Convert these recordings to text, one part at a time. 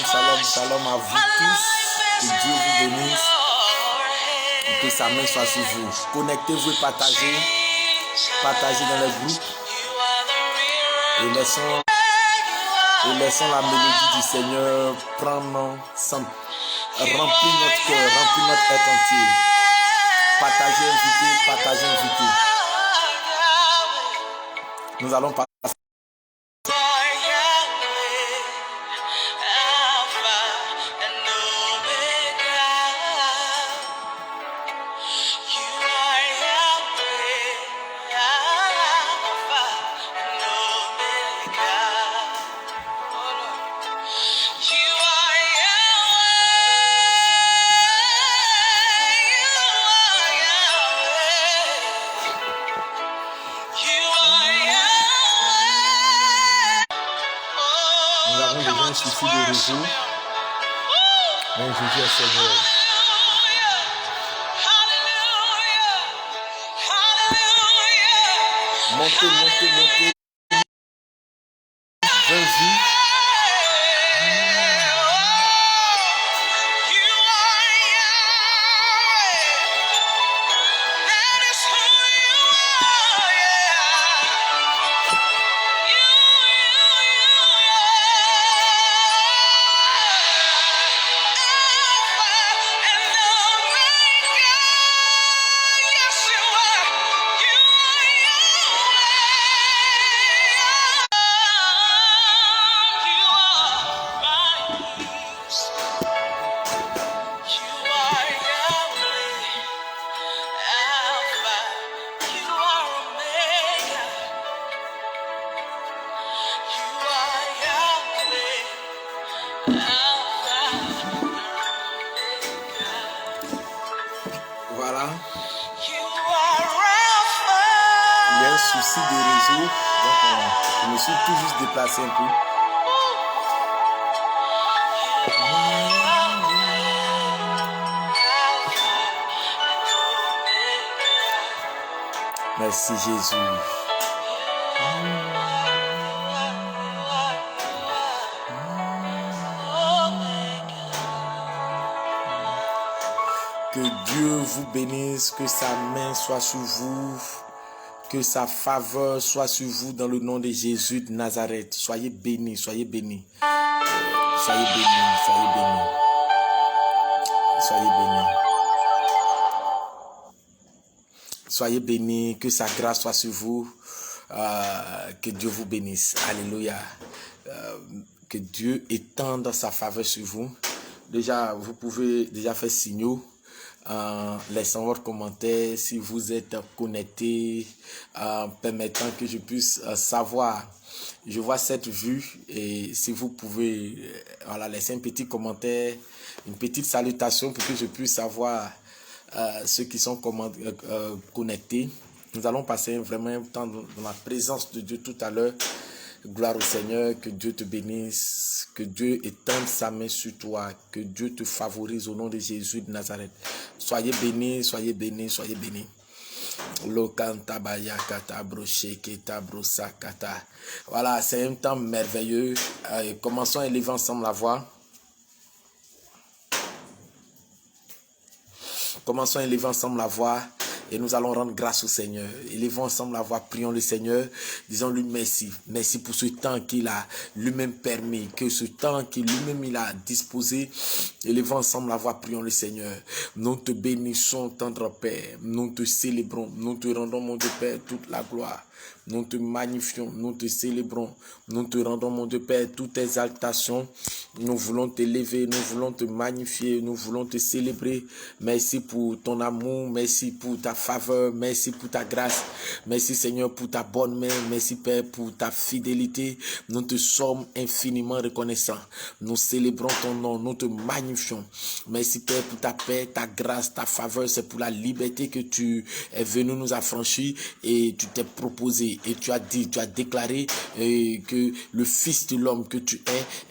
shalom, shalom à vous tous. Que Dieu vous bénisse. Et que sa main soit sur vous. Connectez-vous et partagez. Partagez dans les groupes. Et laissons la mélodie du Seigneur prendre remplir notre cœur, remplir notre être entier. Partagez, invitez, partagez, invitez. Nous allons passer. Un souci de réseau. Mais Jésus est Seigneur. Montez, montez, montez. 20 vues. Voilà. Il y a un souci de réseau. Donc je me suis tout juste déplacé un peu. Merci Jésus. Que Dieu vous bénisse, que sa main soit sur vous, que sa faveur soit sur vous dans le nom de Jésus de Nazareth. Soyez bénis, soyez bénis. Soyez bénis, soyez bénis. Soyez bénis. Soyez bénis, que sa grâce soit sur vous. Que Dieu vous bénisse. Alléluia. Que Dieu étende sa faveur sur vous. Déjà, vous pouvez déjà faire signaux. Laissant votre commentaire si vous êtes connecté, permettant que je puisse savoir. Je vois cette vue et si vous pouvez voilà, laisser un petit commentaire, une petite salutation pour que je puisse savoir ceux qui sont connectés. Nous allons passer vraiment un temps dans la présence de Dieu tout à l'heure. Gloire au Seigneur, que Dieu te bénisse, que Dieu étende sa main sur toi, que Dieu te favorise au nom de Jésus de Nazareth. Soyez bénis, soyez bénis, soyez bénis. Voilà, c'est un temps merveilleux. Commençons à élever ensemble la voix. Commençons à élever ensemble la voix. Et nous allons rendre grâce au Seigneur. Élevons ensemble la voix, prions le Seigneur. Disons-lui merci. Merci pour ce temps qu'il a lui-même permis. Que ce temps qu'il lui-même il a disposé. Élevons ensemble la voix, prions le Seigneur. Nous te bénissons, tendre Père. Nous te célébrons. Nous te rendons, mon Dieu Père, toute la gloire. Nous te magnifions, nous te célébrons, nous te rendons, mon Dieu Père, toute exaltation. Nous voulons t'élever, nous voulons te magnifier, nous voulons te célébrer. Merci pour ton amour, merci pour ta faveur, merci pour ta grâce. Merci Seigneur pour ta bonne main, merci Père pour ta fidélité. Nous te sommes infiniment reconnaissants. Nous célébrons ton nom, nous te magnifions. Merci Père pour ta paix, ta grâce, ta faveur. C'est pour la liberté que tu es venu nous affranchir et tu t'es proposé. Et tu as dit, tu as déclaré que le Fils de l'homme que tu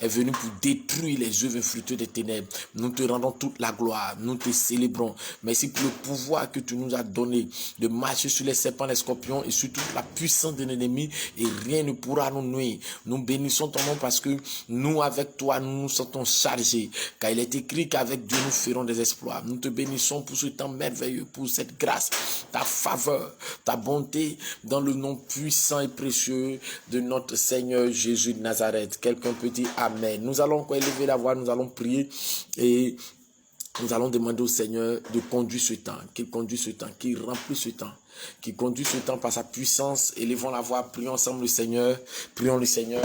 est venu pour détruire les œuvres infructueuses des ténèbres. Nous te rendons toute la gloire, nous te célébrons. Merci pour le pouvoir que tu nous as donné de marcher sur les serpents, les scorpions et sur toute la puissance de l'ennemi et rien ne pourra nous nuire. Nous bénissons ton nom parce que nous, avec toi, nous nous sentons chargés. Car il est écrit qu'avec Dieu, nous ferons des exploits. Nous te bénissons pour ce temps merveilleux, pour cette grâce, ta faveur, ta bonté, dans le nom puissant et précieux de notre Seigneur Jésus de Nazareth. Quelqu'un peut dire Amen. Nous allons encore élever la voix, nous allons prier et nous allons demander au Seigneur de conduire ce temps, qu'il conduise ce temps, qu'il remplisse ce temps, qu'il conduise ce temps par sa puissance. Élevons la voix, prions ensemble le Seigneur, prions le Seigneur.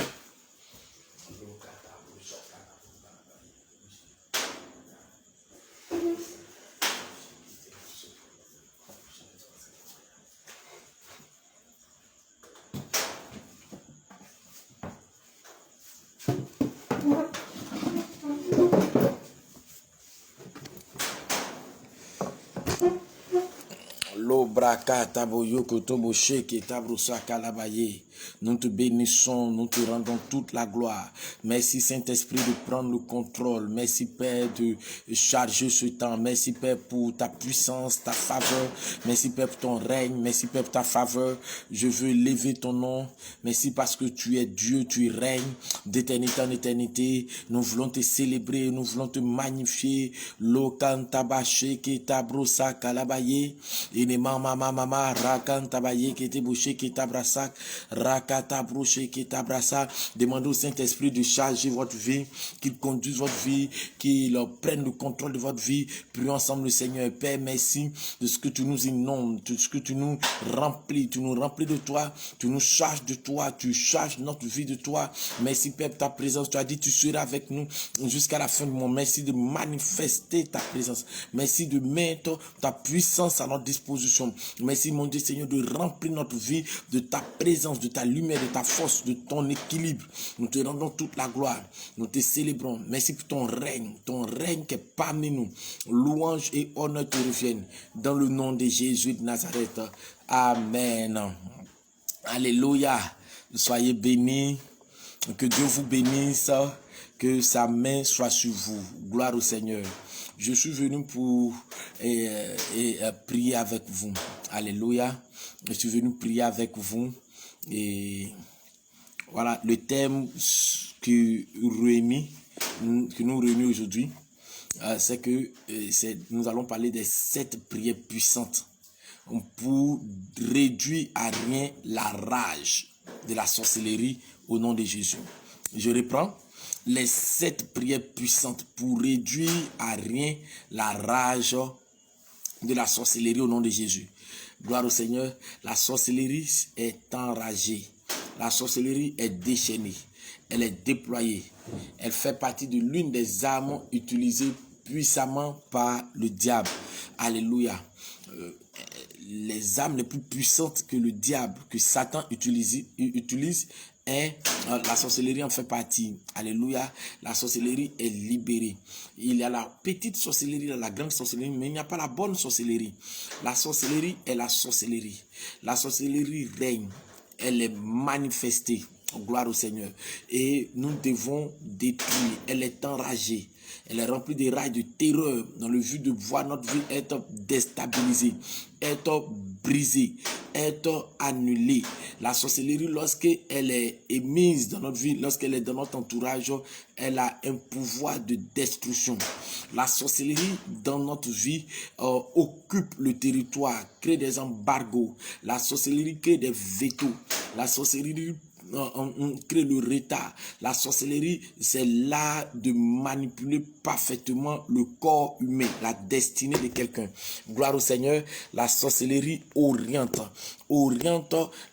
Nous te bénissons, nous te rendons toute la gloire. Merci Saint-Esprit de prendre le contrôle. Merci Père de charger ce temps. Merci Père pour ta puissance, ta faveur. Merci Père pour ton règne. Merci Père pour ta faveur. Je veux élever ton nom. Merci parce que tu es Dieu, tu règnes d'éternité en éternité. Nous voulons te célébrer, nous voulons te magnifier. Lokantabache ketabrosa kalabaye. Mama rakantabaye ketebouche ketabrasak. Rakata broché qui t'abrassa. Demandez au Saint-Esprit de charger votre vie, qu'il conduise votre vie, qu'il prenne le contrôle de votre vie. Prions ensemble le Seigneur. Père, merci de ce que tu nous inondes, de ce que tu nous remplis. Tu nous remplis de toi, tu nous charges de toi, tu charges notre vie de toi. Merci Père pour ta présence. Tu as dit tu seras avec nous jusqu'à la fin du monde. Merci de manifester ta présence. Merci de mettre ta puissance à notre disposition. Merci mon Dieu Seigneur de remplir notre vie de ta présence, de ta lumière, de ta force, de ton équilibre. Nous te rendons toute la gloire. Nous te célébrons. Merci pour ton règne qui est parmi nous. Louange et honneur te reviennent. Dans le nom de Jésus de Nazareth. Amen. Alléluia. Soyez bénis. Que Dieu vous bénisse. Que sa main soit sur vous. Gloire au Seigneur. Je suis venu pour prier avec vous. Alléluia. Je suis venu prier avec vous. Et voilà le thème que nous réunit aujourd'hui, c'est que nous allons parler des 7 prières puissantes pour réduire à rien la rage de la sorcellerie au nom de Jésus. Je reprends. Les 7 prières puissantes pour réduire à rien la rage de la sorcellerie au nom de Jésus. Gloire au Seigneur. La sorcellerie est enragée. La sorcellerie est déchaînée. Elle est déployée. Elle fait partie de l'une des armes utilisées puissamment par le diable. Alléluia. Les armes les plus puissantes que le diable, que Satan utilise et la sorcellerie en fait partie. Alléluia. La sorcellerie est libérée. Il y a la petite sorcellerie, la grande sorcellerie, mais il n'y a pas la bonne sorcellerie. La sorcellerie est la sorcellerie. La sorcellerie règne. Elle est manifestée. Gloire au Seigneur. Et nous devons détruire. Elle est enragée. Elle est remplie de rage, de terreur, dans le but de voir notre vie être déstabilisée, être brisée, être annulée. La sorcellerie, lorsqu'elle est émise dans notre vie, lorsqu'elle est dans notre entourage, elle a un pouvoir de destruction. La sorcellerie dans notre vie occupe le territoire, crée des embargos. La sorcellerie crée des vétos. La sorcellerie on crée le retard. La sorcellerie, c'est l'art de manipuler parfaitement le corps humain, la destinée de quelqu'un. Gloire au Seigneur. La sorcellerie oriente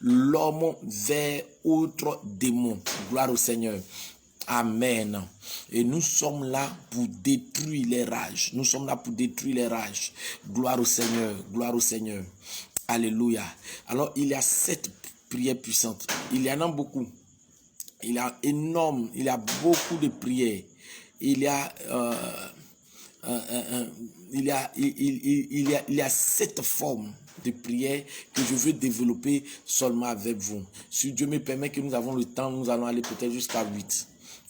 l'homme vers autre démon. Gloire au Seigneur. Amen. Et nous sommes là pour détruire les rages. Nous sommes là pour détruire les rages. Gloire au Seigneur. Gloire au Seigneur. Alléluia. Alors, il y a 7 prières puissantes. Il y en a beaucoup. Il y a énorme. Il y a beaucoup de prières. Il y a 7 formes de prières que je veux développer seulement avec vous. Si Dieu me permet que nous avons le temps, nous allons aller peut-être jusqu'à 8.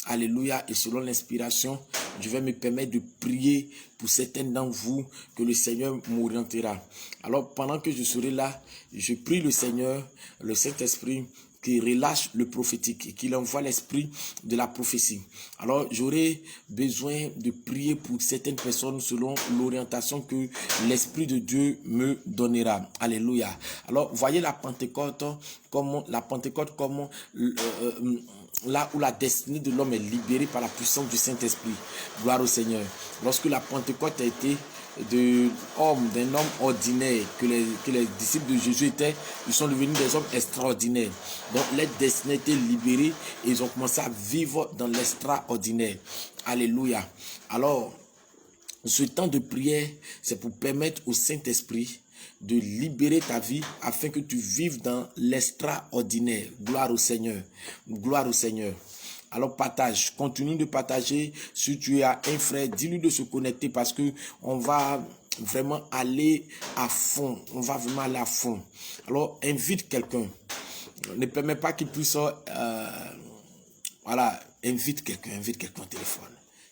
Alléluia. Et selon l'inspiration, je vais me permettre de prier pour certains d'entre vous que le Seigneur m'orientera. Alors, pendant que je serai là, je prie le Seigneur, le Saint-Esprit, qu'il relâche le prophétique et qu'il envoie l'esprit de la prophétie. Alors, j'aurai besoin de prier pour certaines personnes selon l'orientation que l'Esprit de Dieu me donnera. Alléluia. Alors, voyez la Pentecôte comme là où la destinée de l'homme est libérée par la puissance du Saint-Esprit. Gloire au Seigneur. Lorsque la Pentecôte a été d'un homme ordinaire, que les disciples de Jésus étaient, ils sont devenus des hommes extraordinaires. Donc, leur destinée était libérée et ils ont commencé à vivre dans l'extraordinaire. Alléluia. Alors, ce temps de prière, c'est pour permettre au Saint-Esprit de libérer ta vie afin que tu vives dans l'extraordinaire. Gloire au Seigneur. Gloire au Seigneur. Alors partage, continue de partager. Si tu as un frère, dis-lui de se connecter parce que on va vraiment aller à fond. On va vraiment aller à fond. Alors invite quelqu'un. Ne permets pas qu'il puisse... invite quelqu'un au téléphone.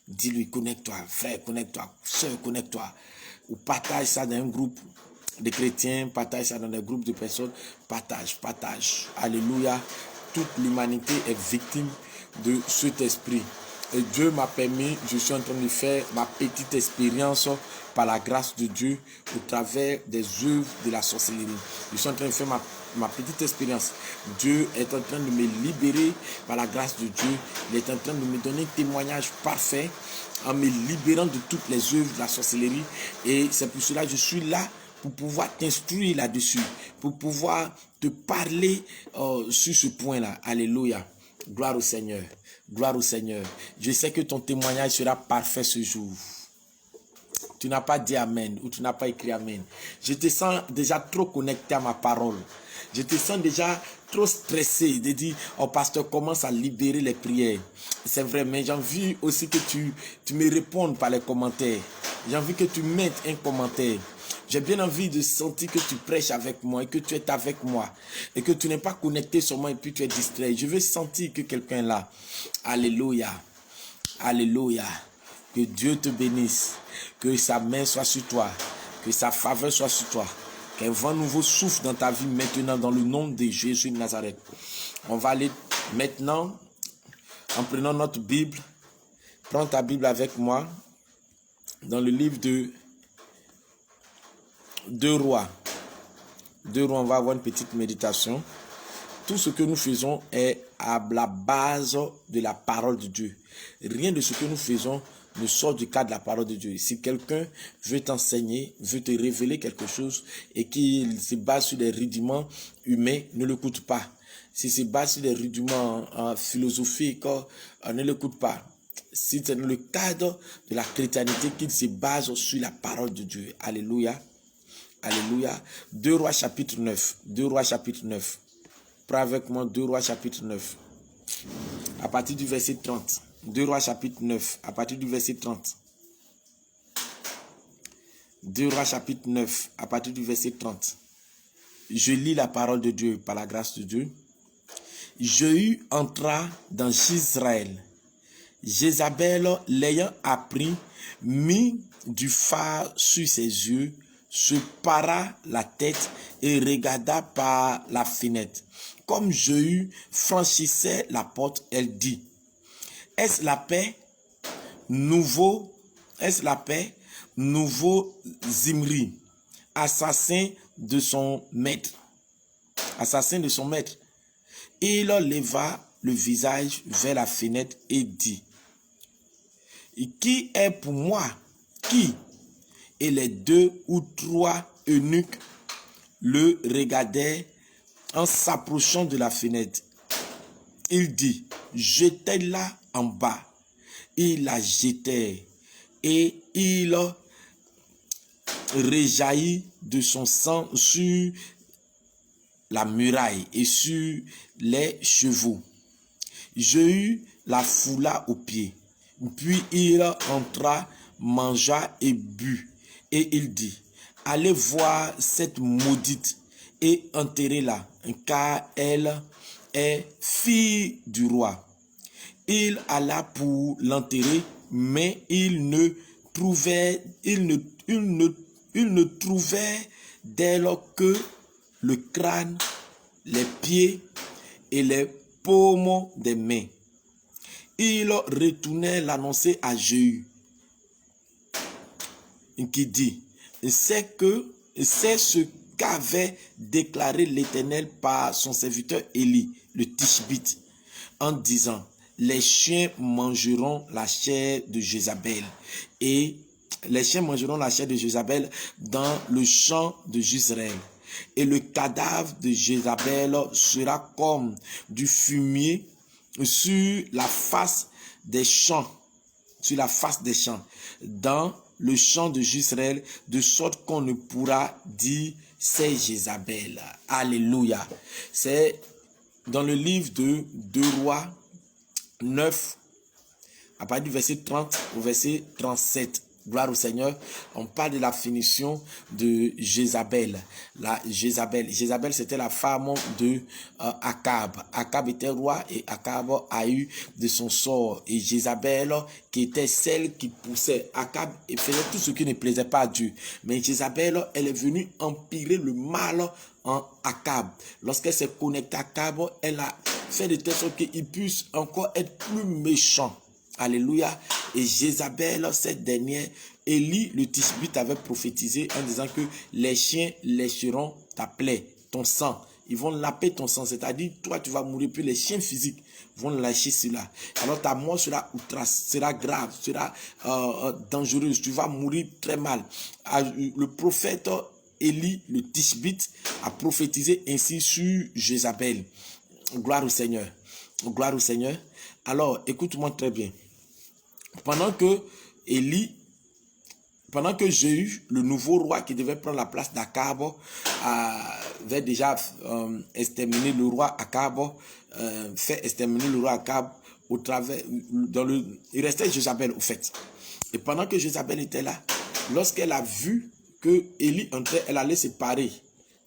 Dis-lui, connecte-toi, frère, connecte-toi, soeur, connecte-toi. Ou partage ça dans un groupe de chrétiens, partage ça dans des groupes de personnes. Partage. Alléluia. Toute l'humanité est victime de cet esprit. Et Dieu m'a permis, je suis en train de faire ma petite expérience par la grâce de Dieu au travers des œuvres de la sorcellerie. Je suis en train de faire ma petite expérience. Dieu est en train de me libérer par la grâce de Dieu. Il est en train de me donner un témoignage parfait en me libérant de toutes les œuvres de la sorcellerie. Et c'est pour cela que je suis là pour pouvoir t'instruire là-dessus, pour pouvoir te parler sur ce point-là. Alléluia. Gloire au Seigneur. Gloire au Seigneur. Je sais que ton témoignage sera parfait ce jour. Tu n'as pas dit Amen ou tu n'as pas écrit Amen. Je te sens déjà trop connecté à ma parole. Je te sens déjà trop stressé de dire, oh pasteur, commence à libérer les prières. C'est vrai, mais j'ai envie aussi que tu me répondes par les commentaires. J'ai envie que tu mettes un commentaire. J'ai bien envie de sentir que tu prêches avec moi et que tu es avec moi. Et que tu n'es pas connecté seulement et puis tu es distrait. Je veux sentir que quelqu'un est là. Alléluia. Alléluia. Que Dieu te bénisse. Que sa main soit sur toi. Que sa faveur soit sur toi. Qu'un vent nouveau souffle dans ta vie maintenant dans le nom de Jésus de Nazareth. On va aller maintenant en prenant notre Bible. Prends ta Bible avec moi dans le livre de 2 Rois. 2 Rois, on va avoir une petite méditation. Tout ce que nous faisons est à la base de la parole de Dieu. Rien de ce que nous faisons ne sort du cadre de la parole de Dieu. Si quelqu'un veut t'enseigner, veut te révéler quelque chose et qu'il se base sur des rudiments humains, ne l'écoute pas. Si se base sur des rudiments philosophiques, ne l'écoute pas. Si c'est dans le cadre de la chrétienté qu'il se base sur la parole de Dieu. Alléluia. Alléluia. 2 Rois chapitre 9. 2 Rois chapitre 9. Prends avec moi 2 Rois chapitre 9. À partir du verset 30. 2 Rois chapitre 9. À partir du verset 30. 2 Rois chapitre 9. À partir du verset 30. Je lis la parole de Dieu par la grâce de Dieu. Jéhu entra dans Israël. Jézabel, l'ayant appris, mit du fard sur ses yeux, se para la tête et regarda par la fenêtre. Comme Jéhu franchissait la porte, elle dit, est-ce la paix? Nouveau Zimri, assassin de son maître. Et il leva le visage vers la fenêtre et dit, qui est pour moi? Qui? Et les 2 ou 3 eunuques le regardaient en s'approchant de la fenêtre. Il dit, jetez-la en bas. Ils la jetèrent et il rejaillit de son sang sur la muraille et sur les chevaux. Jéhu la foula aux pieds. Puis il entra, mangea et but. Et il dit, allez voir cette maudite et enterrez-la, car elle est fille du roi. Il alla pour l'enterrer, mais il ne trouvait d'elle que le crâne, les pieds et les paumes des mains. Il retournait l'annoncer à Jéhu, qui dit, c'est ce qu'avait déclaré l'Éternel par son serviteur Élie, le Tishbite, en disant, les chiens mangeront la chair de Jézabel, et les chiens mangeront la chair de Jézabel dans le champ de Jezreel. Et le cadavre de Jézabel sera comme du fumier sur la face des champs, dans le champ de Jezreel, de sorte qu'on ne pourra dire c'est Jézabel. Alléluia. C'est dans le livre de 2 Rois 9, à partir du verset 30 au verset 37. Gloire au Seigneur. On parle de la finition de Jézabel. Jézabel, c'était la femme de Akab. Akab était roi et Akab a eu de son sort. Et Jézabel, qui était celle qui poussait. Akab faisait tout ce qui ne plaisait pas à Dieu. Mais Jézabel, elle est venue empirer le mal en Akab. Lorsqu'elle s'est connectée à Akab, elle a fait de telle sorte qu'il puisse encore être plus méchant. Alléluia. Et Jézabel, cette dernière, Élie le Tishbite avait prophétisé en disant que les chiens lécheront ta plaie, ton sang. Ils vont laper ton sang, c'est-à-dire toi tu vas mourir, puis les chiens physiques vont lâcher cela. Alors ta mort sera grave, sera dangereuse, tu vas mourir très mal. Le prophète Élie le Tishbite a prophétisé ainsi sur Jézabel. Gloire au Seigneur. Gloire au Seigneur. Alors écoute-moi très bien. Pendant que Jéhu, le nouveau roi qui devait prendre la place d'Akab, avait déjà exterminé le roi Akab, fait exterminer le roi Akab au travers, il restait Jézabel au fait. Et pendant que Jézabel était là, lorsqu'elle a vu que Élie entrait, elle allait se parer.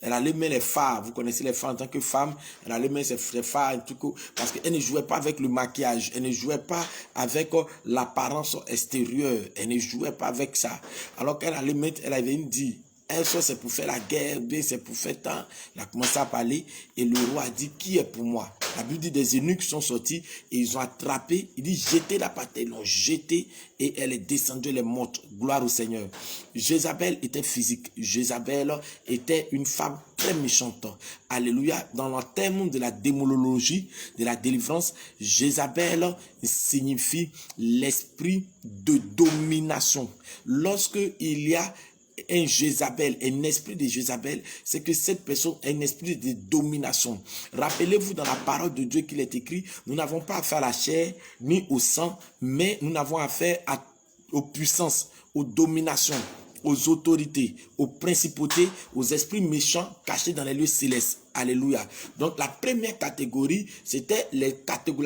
Elle allait mettre les phares, vous connaissez les phares en tant que femme, elle allait mettre ses phares et tout, parce qu'elle ne jouait pas avec le maquillage, elle ne jouait pas avec l'apparence extérieure, elle ne jouait pas avec ça. Alors qu'elle allait mettre, elle avait dit, un soit c'est pour faire la guerre, bien c'est pour faire tant. Elle a commencé à parler et le roi a dit, qui est pour moi? La Bible dit, des eunuques sont sortis et ils ont attrapé, il dit, jetez-la par terre, ils l'ont jetée et elle est descendue, elle est morte. Gloire au Seigneur. Jézabel était physique, Jézabel était une femme très méchante. Alléluia. Dans le terme de la démonologie, de la délivrance, Jézabel signifie l'esprit de domination. Lorsque il y a un Jézabel, un esprit de Jézabel, c'est que cette personne a un esprit de domination. Rappelez-vous dans la parole de Dieu qu'il est écrit, nous n'avons pas affaire à la chair ni au sang, mais nous n'avons affaire aux puissances, aux dominations, aux autorités, aux principautés, aux esprits méchants cachés dans les lieux célestes. Alléluia. Donc la première catégorie, c'était la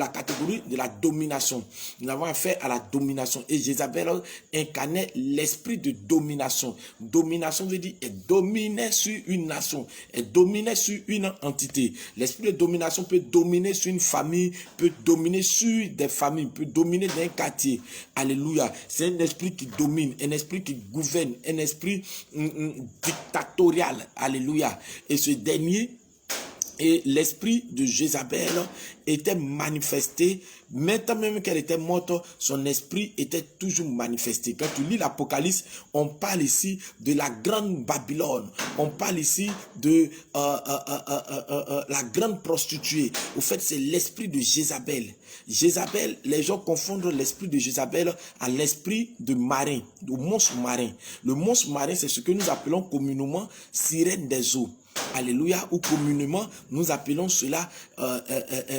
catégorie de la domination. Nous avons affaire à la domination. Et Jézabel incarnait l'esprit de domination. Domination veut dire dominer sur une nation, dominer sur une entité. L'esprit de domination peut dominer sur une famille, peut dominer sur des familles, peut dominer dans un quartier. Alléluia. C'est un esprit qui domine, un esprit qui gouverne, un esprit dictatorial. Alléluia. Et ce dernier, et l'esprit de Jézabel était manifesté, maintenant même qu'elle était morte, son esprit était toujours manifesté. Quand tu lis l'Apocalypse, on parle ici de la grande Babylone, on parle ici de la grande prostituée. Au fait, c'est l'esprit de Jézabel. Jézabel, les gens confondent l'esprit de Jézabel à l'esprit de marin, au monstre marin. Le monstre marin, c'est ce que nous appelons communément sirène des eaux. Alléluia, ou communément nous appelons cela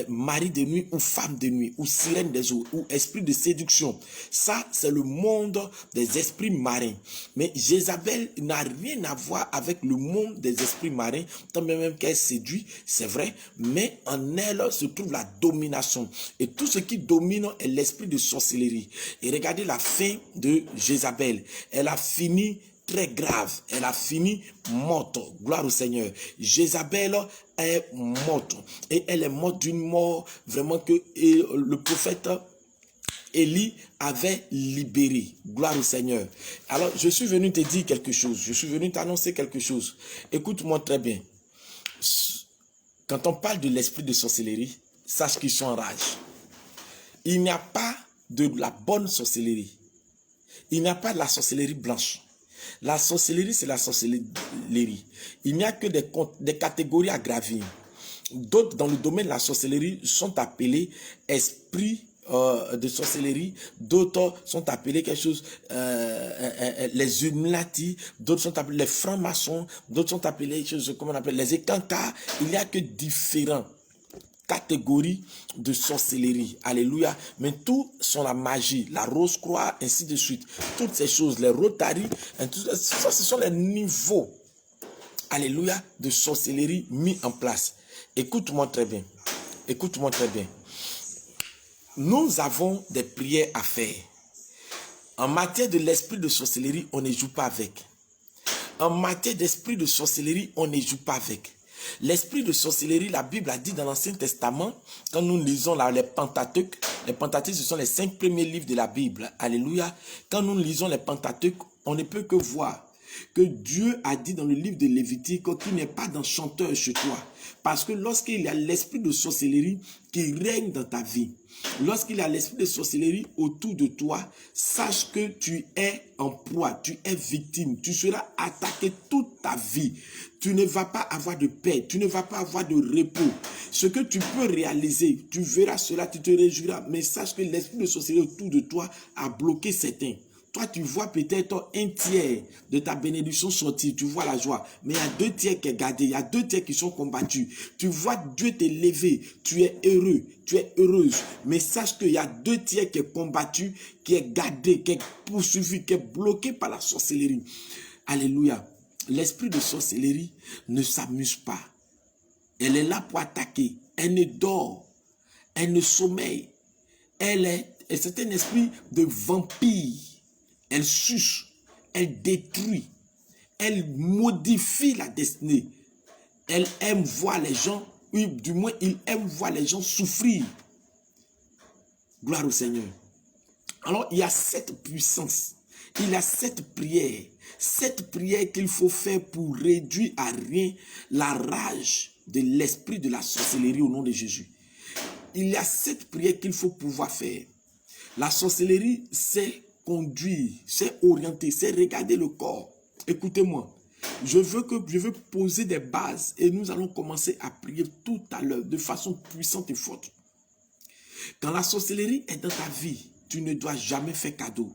mari de nuit ou femme de nuit ou sirène des eaux ou esprit de séduction. Ça, c'est le monde des esprits marins. Mais Jézabel n'a rien à voir avec le monde des esprits marins, tant même qu'elle séduit, c'est vrai, mais en elle se trouve la domination. Et tout ce qui domine est l'esprit de sorcellerie. Et regardez la fin de Jézabel. Elle a fini très grave, elle a fini morte. Gloire au Seigneur. Jézabel est morte et elle est morte d'une mort vraiment que le prophète Élie avait libéré. Gloire au Seigneur. Alors, je suis venu te dire quelque chose. Je suis venu t'annoncer quelque chose. Écoute-moi très bien. Quand on parle de l'esprit de sorcellerie, sache qu'ils sont en rage. Il n'y a pas de la bonne sorcellerie. Il n'y a pas de la sorcellerie blanche. La sorcellerie, c'est la sorcellerie. Il n'y a que des catégories à gravir. D'autres, dans le domaine de la sorcellerie, sont appelés esprits de sorcellerie. D'autres sont appelés quelque chose, les Illuminati. D'autres sont appelés les francs-maçons. D'autres sont appelés, comment on appelle, les écancars. Il n'y a que différents catégories de sorcellerie. Alléluia. Mais tout sont la magie, la rose-croix, ainsi de suite. Toutes ces choses, les rotaries, ça, ce sont les niveaux, alléluia, de sorcellerie mis en place. Écoute-moi très bien. Écoute-moi très bien. Nous avons des prières à faire. En matière de l'esprit de sorcellerie, on ne joue pas avec. En matière d'esprit de sorcellerie, on ne joue pas avec. L'esprit de sorcellerie, la Bible a dit dans l'Ancien Testament, quand nous lisons là, les Pentateuques, ce sont les 5 premiers livres de la Bible. Alléluia. Quand nous lisons les Pentateuques, on ne peut que voir que Dieu a dit dans le livre de Lévitique qu'il n'y ait pas d'enchanteur chez toi. Parce que lorsqu'il y a l'esprit de sorcellerie qui règne dans ta vie, lorsqu'il y a l'esprit de sorcellerie autour de toi, sache que tu es en proie, tu es victime, tu seras attaqué toute ta vie. Tu ne vas pas avoir de paix, tu ne vas pas avoir de repos. Ce que tu peux réaliser, tu verras cela, tu te réjouiras, mais sache que l'esprit de sorcellerie autour de toi a bloqué certains. Toi, tu vois peut-être un tiers de ta bénédiction sortir, tu vois la joie, mais il y a 2 tiers qui est gardé, il y a 2 tiers qui sont combattus. Tu vois Dieu t'élever, tu es heureux, tu es heureuse, mais sache qu'il y a 2 tiers qui est combattu, qui est gardé, qui est poursuivi, qui est bloqué par la sorcellerie. Alléluia. L'esprit de sorcellerie ne s'amuse pas. Elle est là pour attaquer. Elle ne dort. Elle ne sommeille. C'est un esprit de vampire. Elle suce, elle détruit, elle modifie la destinée. Elle aime voir les gens, oui, du moins, il aime voir les gens souffrir. Gloire au Seigneur. Alors, il y a cette puissance, il y a cette prière qu'il faut faire pour réduire à rien la rage de l'esprit de la sorcellerie au nom de Jésus. Il y a cette prière qu'il faut pouvoir faire. La sorcellerie, c'est conduire, c'est orienter, c'est regarder le corps. Écoutez-moi, je veux poser des bases et nous allons commencer à prier tout à l'heure de façon puissante et forte. Quand la sorcellerie est dans ta vie, tu ne dois jamais faire cadeau.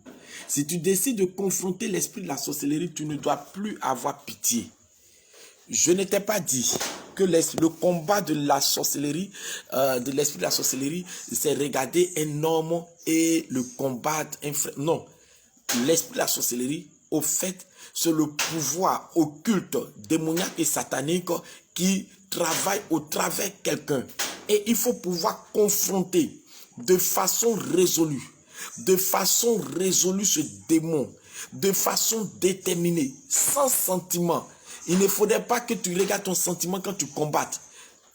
Si tu décides de confronter l'esprit de la sorcellerie, tu ne dois plus avoir pitié. Je ne t'ai pas dit que le combat de la sorcellerie, de l'esprit de la sorcellerie, c'est regarder un homme et le combattre. Non, l'esprit de la sorcellerie, au fait, c'est le pouvoir occulte, démoniaque et satanique qui travaille au travers de quelqu'un. Et il faut pouvoir confronter de façon résolue ce démon, de façon déterminée, sans sentiment. Il ne faudrait pas que tu regardes ton sentiment quand tu combattes.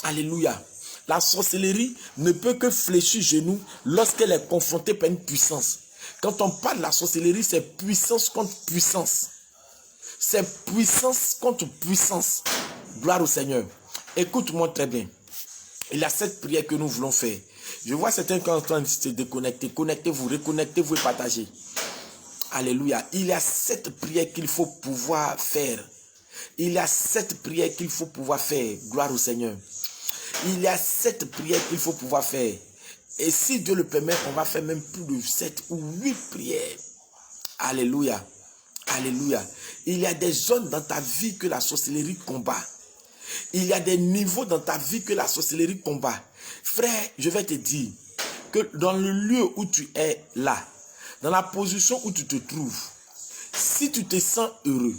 Alléluia. La sorcellerie ne peut que fléchir genou lorsqu'elle est confrontée par une puissance. Quand on parle de la sorcellerie, c'est puissance contre puissance. C'est puissance contre puissance. Gloire au Seigneur. Écoute-moi très bien. Il y a cette prière que nous voulons faire. Je vois certains qui sont en train de se déconnecter. Connectez-vous, reconnectez-vous et partagez. Alléluia. Il y a cette prière qu'il faut pouvoir faire. Il y a 7 prières qu'il faut pouvoir faire. Gloire au Seigneur. Il y a 7 prières qu'il faut pouvoir faire. Et si Dieu le permet, on va faire même plus de 7 ou 8 prières. Alléluia. Alléluia. Il y a des zones dans ta vie que la sorcellerie combat. Il y a des niveaux dans ta vie que la sorcellerie combat. Frère, je vais te dire que dans le lieu où tu es là, dans la position où tu te trouves, si tu te sens heureux,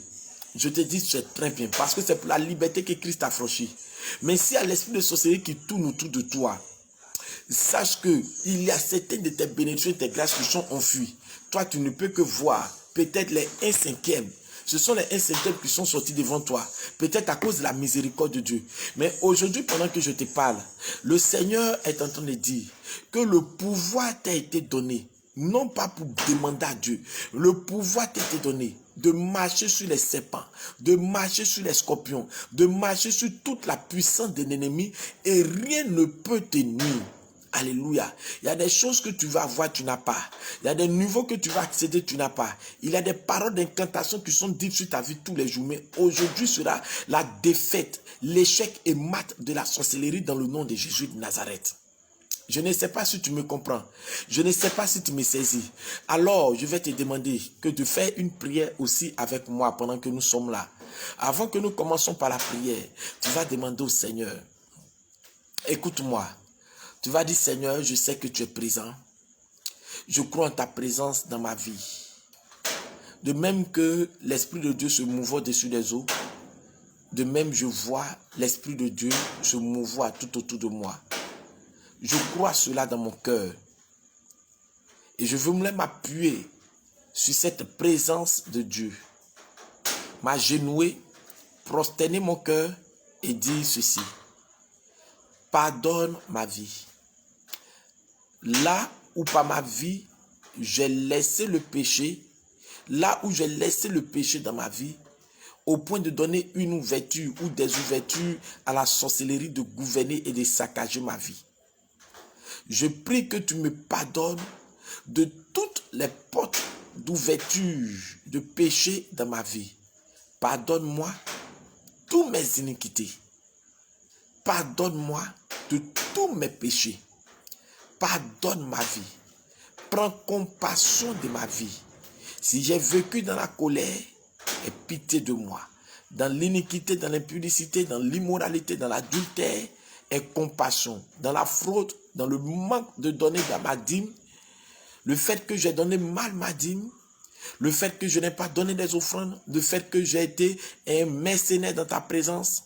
je te dis c'est très bien parce que c'est pour la liberté que Christ a franchi. Mais s'il y a l'esprit de sorcellerie qui tourne autour de toi, sache qu'il y a certaines de tes bénédictions et tes grâces qui sont enfuies. Toi, tu ne peux que voir peut-être les 1/5. Ce sont les 1/5 qui sont sortis devant toi. Peut-être à cause de la miséricorde de Dieu. Mais aujourd'hui, pendant que je te parle, le Seigneur est en train de dire que le pouvoir t'a été donné non pas pour demander à Dieu. Le pouvoir t'était donné de marcher sur les serpents, de marcher sur les scorpions, de marcher sur toute la puissance de l'ennemi et rien ne peut te nuire. Alléluia. Il y a des choses que tu vas avoir, tu n'as pas. Il y a des niveaux que tu vas accéder, tu n'as pas. Il y a des paroles d'incantation qui sont dites sur ta vie tous les jours. Mais aujourd'hui sera la défaite, l'échec et mat de la sorcellerie dans le nom de Jésus de Nazareth. Je ne sais pas si tu me comprends. Je ne sais pas si tu me saisis. Alors, je vais te demander que de faire une prière aussi avec moi pendant que nous sommes là. Avant que nous commençons par la prière, tu vas demander au Seigneur. Écoute-moi. Tu vas dire, Seigneur, je sais que tu es présent. Je crois en ta présence dans ma vie. De même que l'Esprit de Dieu se mouvait au-dessus des eaux, de même je vois l'Esprit de Dieu se mouvoir tout autour de moi. Je crois cela dans mon cœur. Et je veux m'appuyer sur cette présence de Dieu. M'agenouiller, prosterner mon cœur et dire ceci. Pardonne ma vie. Là où par ma vie, j'ai laissé le péché, là où j'ai laissé le péché dans ma vie, au point de donner une ouverture ou des ouvertures à la sorcellerie de gouverner et de saccager ma vie. Je prie que tu me pardonnes de toutes les portes d'ouverture de péché dans ma vie. Pardonne-moi tous mes iniquités. Pardonne-moi de tous mes péchés. Pardonne ma vie. Prends compassion de ma vie. Si j'ai vécu dans la colère, aie pitié de moi. Dans l'iniquité, dans l'impudicité, dans l'immoralité, dans l'adultère, aie compassion. Dans la fraude, dans le manque de donner dans ma dîme, le fait que j'ai donné mal ma dîme, le fait que je n'ai pas donné des offrandes, le fait que j'ai été un mercenaire dans ta présence.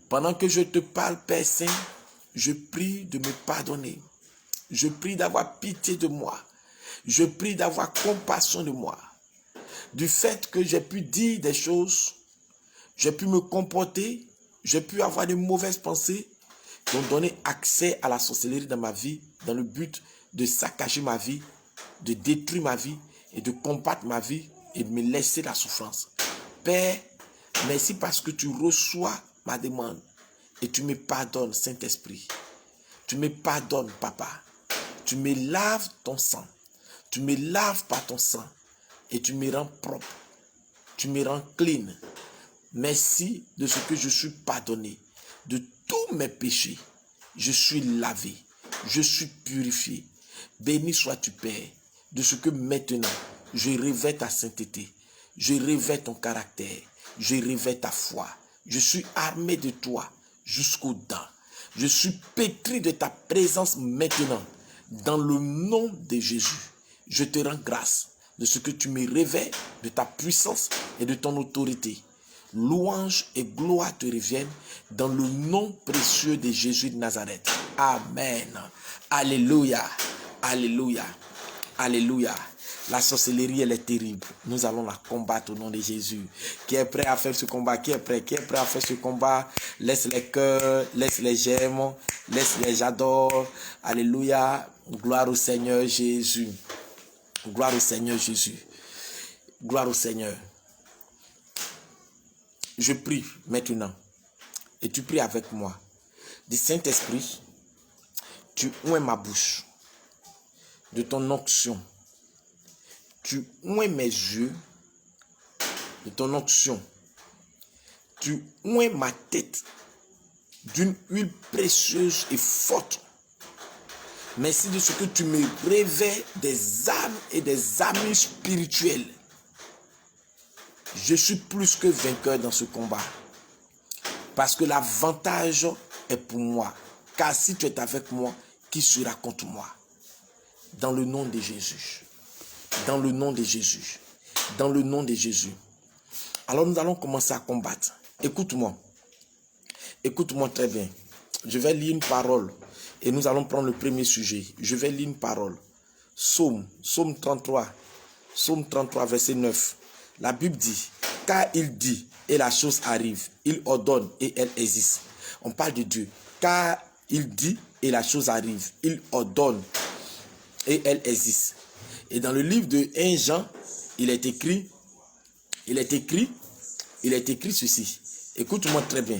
Pendant que je te parle, Père Saint, je prie de me pardonner. Je prie d'avoir pitié de moi. Je prie d'avoir compassion de moi. Du fait que j'ai pu dire des choses, j'ai pu me comporter, j'ai pu avoir de mauvaises pensées qui ont donné accès à la sorcellerie dans ma vie, dans le but de saccager ma vie, de détruire ma vie et de combattre ma vie et de me laisser la souffrance. Père, merci parce que tu reçois ma demande et tu me pardonnes, Saint-Esprit. Tu me pardonnes, Papa. Tu me laves ton sang. Tu me laves par ton sang et tu me rends propre. Tu me rends clean. Merci de ce que je suis pardonné. De tous mes péchés, je suis lavé. Je suis purifié. Béni sois-tu, Père, de ce que maintenant, je revêt ta sainteté. Je revêt ton caractère. Je revêt ta foi. Je suis armé de toi jusqu'aux dents. Je suis pétri de ta présence maintenant. Dans le nom de Jésus, je te rends grâce de ce que tu me révèles, de ta puissance et de ton autorité. Louange et gloire te reviennent dans le nom précieux de Jésus de Nazareth. Amen. Alléluia. Alléluia. Alléluia. La sorcellerie, elle est terrible. Nous allons la combattre au nom de Jésus. Qui est prêt à faire ce combat? Qui est prêt? Qui est prêt à faire ce combat? Laisse les cœurs, laisse les j'aime, laisse les j'adore. Alléluia. Gloire au Seigneur Jésus. Gloire au Seigneur Jésus. Gloire au Seigneur. Je prie maintenant. Et tu pries avec moi. Dis, Saint-Esprit, tu oins ma bouche de ton onction. Tu oins mes yeux de ton onction. Tu oins ma tête d'une huile précieuse et forte. Merci de ce que tu me révèles des âmes et des amis spirituels. Je suis plus que vainqueur dans ce combat. Parce que l'avantage est pour moi. Car si tu es avec moi, qui sera contre moi? Dans le nom de Jésus. Dans le nom de Jésus. Dans le nom de Jésus. Alors nous allons commencer à combattre. Écoute-moi. Écoute-moi très bien. Je vais lire une parole. Et nous allons prendre le premier sujet. Je vais lire une parole. Psaume 33. Psaume 33, verset 9. La Bible dit, car il dit et la chose arrive. Il ordonne et elle existe. On parle de Dieu. Car il dit et la chose arrive. Il ordonne et elle existe. Et dans le livre de 1 Jean, il est écrit ceci. Écoute-moi très bien.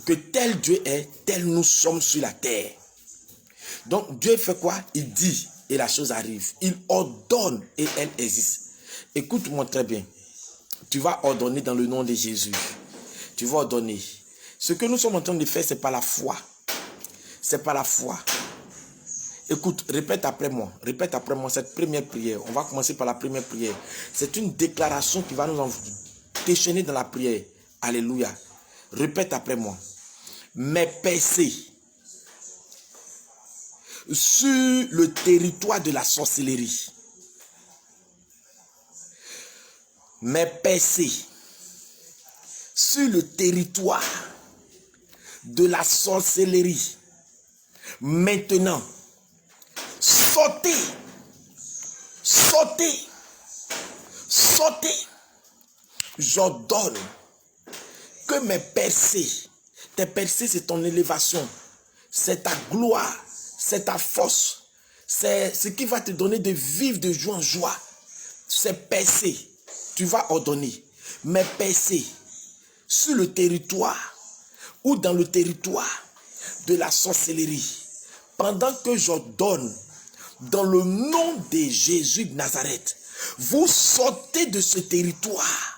Que tel Dieu est, tel nous sommes sur la terre. Donc Dieu fait quoi? Il dit et la chose arrive. Il ordonne et elle existe. Écoute-moi très bien. Tu vas ordonner dans le nom de Jésus. Tu vas ordonner. Ce que nous sommes en train de faire, c'est pas la foi. C'est pas la foi. Écoute, répète après moi cette première prière. On va commencer par la première prière. C'est une déclaration qui va nous déchaîner dans la prière. Alléluia. Répète après moi. Mes péchés sur le territoire de la sorcellerie. Mes péchés sur le territoire de la sorcellerie. Maintenant, sautez, sautez, sautez. J'ordonne que mes percées, tes percées c'est ton élévation, c'est ta gloire, c'est ta force, c'est ce qui va te donner de vivre de joie en joie. Ces percées, tu vas ordonner, mes percées sur le territoire ou dans le territoire de la sorcellerie, pendant que j'ordonne dans le nom de Jésus de Nazareth, vous sortez de ce territoire.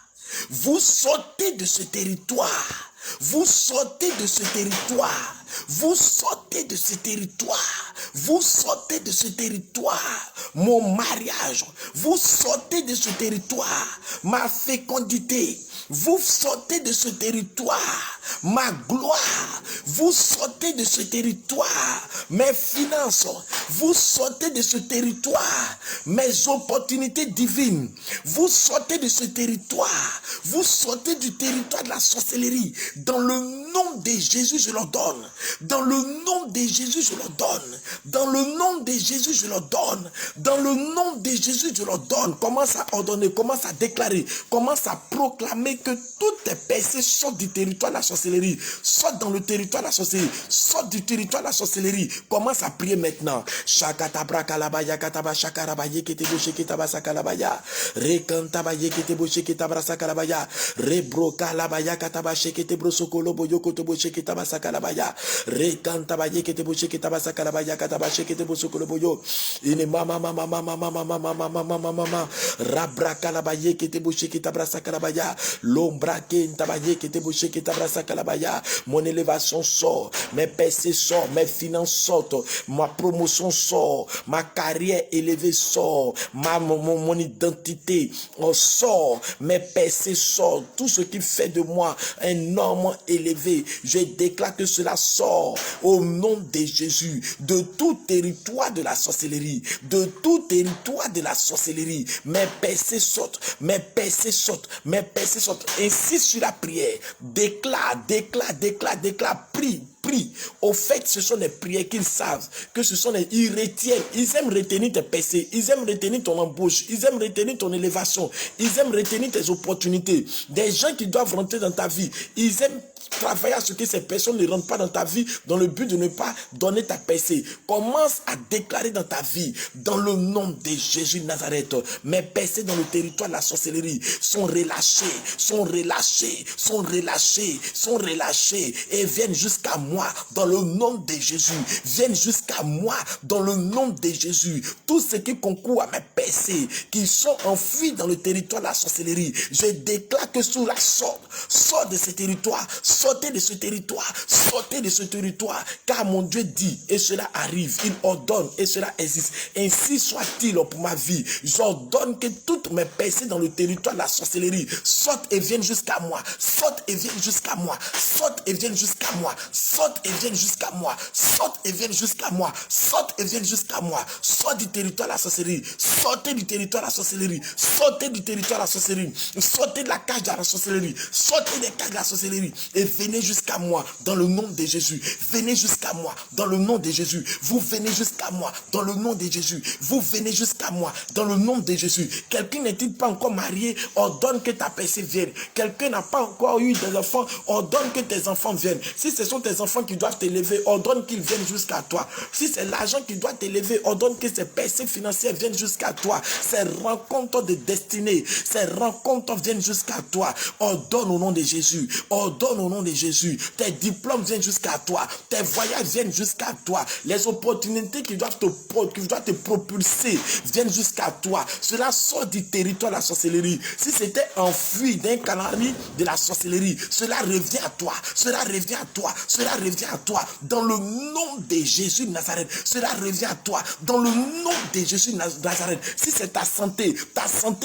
Vous sortez de ce territoire. Vous sortez de ce territoire. Vous sortez de ce territoire. Vous sortez de ce territoire. Mon mariage. Vous sortez de ce territoire. Ma fécondité. Vous sortez de ce territoire. Ma gloire. Vous sortez de ce territoire. Mes finances. Vous sortez de ce territoire. Mes opportunités divines. Vous sortez de ce territoire. Vous sortez du territoire de la sorcellerie. Dans le nom de Jésus, je l'ordonne. Dans le nom de Jésus, je l'ordonne. Dans le nom de Jésus, je l'ordonne. Dans le nom de Jésus, je l'ordonne. Commence à ordonner, commence à déclarer, commence à proclamer que toutes tes péchés sortent du territoire de la sorcellerie. Sortent dans le territoire de la sorcellerie. Sortent du territoire de la sorcellerie. Commence à prier maintenant. Shakatabra kalabaya kataba shakarabaye ketebo sheketaba sakalabaya. Rekantabaye ketebo sheketaba sakalabaya. Rebro kalabaya kataba sheketebro sokolo boyo kotobo sheketaba sakalabaya. Rekantabaye ketebo sheketaba sakalabaya kataba sheketebo sokolo boyo. Ine mama mama mama mama mama mama mama mama. Rabra kalabaye ketebo sheketaba sakalabaya. L'ombra kentabaye ketebo sheketaba sakalabaya. Mon élévation sort, mes péchés sortent, mes finances sortent, ma promotion sort, ma carrière élevée sort, mon identité sort, mes péchés sortent, tout ce qui fait de moi un homme élevé, je déclare que cela sort au nom de Jésus, de tout territoire de la sorcellerie, de tout territoire de la sorcellerie, mes péchés sortent, mes péchés sortent, mes péchés sortent. Ainsi sur la prière, déclare, prie. Au fait, ce sont des prières qu'ils savent que ce sont ils retiennent, ils aiment retenir tes péchés, ils aiment retenir ton embauche, ils aiment retenir ton élévation, ils aiment retenir tes opportunités. Des gens qui doivent rentrer dans ta vie, ils aiment travailler à ce que ces personnes ne rentrent pas dans ta vie dans le but de ne pas donner ta péché. Commence à déclarer dans ta vie, dans le nom de Jésus de Nazareth, mes péchés dans le territoire de la sorcellerie sont relâchés, sont relâchés, sont relâchés, sont relâchés et viennent jusqu'à moi dans le nom de Jésus. Viennent jusqu'à moi dans le nom de Jésus. Tout ce qui concourt à mes péchés qui sont enfouis dans le territoire de la sorcellerie, je déclare que sous la sorte de ce territoire, sortez de ce territoire, sortez de ce territoire, car mon Dieu dit, et cela arrive, il ordonne, et cela existe. Ainsi soit-il pour ma vie. J'ordonne que toutes mes péchés dans le territoire de la sorcellerie sortent et viennent jusqu'à moi, sortent et viennent jusqu'à moi, sortent et viennent jusqu'à moi, sortent et viennent jusqu'à moi, sortent et viennent jusqu'à moi, sortent et viennent jusqu'à moi. Sortez du territoire de la sorcellerie, sortez du territoire de la sorcellerie, sortez du territoire de la sorcellerie, sortez de la cage de la sorcellerie, sortez des cages de la sorcellerie et venez jusqu'à moi dans le nom de Jésus. Venez jusqu'à moi dans le nom de Jésus. Vous venez jusqu'à moi dans le nom de Jésus. Vous venez jusqu'à moi dans le nom de Jésus. Quelqu'un n'est-il pas encore marié? Ordonne que ta personne vienne. Quelqu'un n'a pas encore eu des enfants? Ordonne que tes enfants viennent. Si ce sont tes enfants qui doivent t'élever, ordonne qu'ils viennent jusqu'à toi. Si c'est l'argent qui doit t'élever, ordonne que ces personnes financières viennent jusqu'à toi. Ces rencontres de destinée, ces rencontres viennent jusqu'à toi. Ordonne au nom de Jésus. Ordonne au nom de Jésus. Tes diplômes viennent jusqu'à toi. Tes voyages viennent jusqu'à toi. Les opportunités qui doivent te propulser viennent jusqu'à toi. Cela sort du territoire de la sorcellerie. Si c'était enfui d'un canari de la sorcellerie, cela revient à toi. Cela revient à toi. Cela revient à toi. Dans le nom de Jésus de Nazareth, cela revient à toi. Dans le nom de Jésus de Nazareth, si c'est ta santé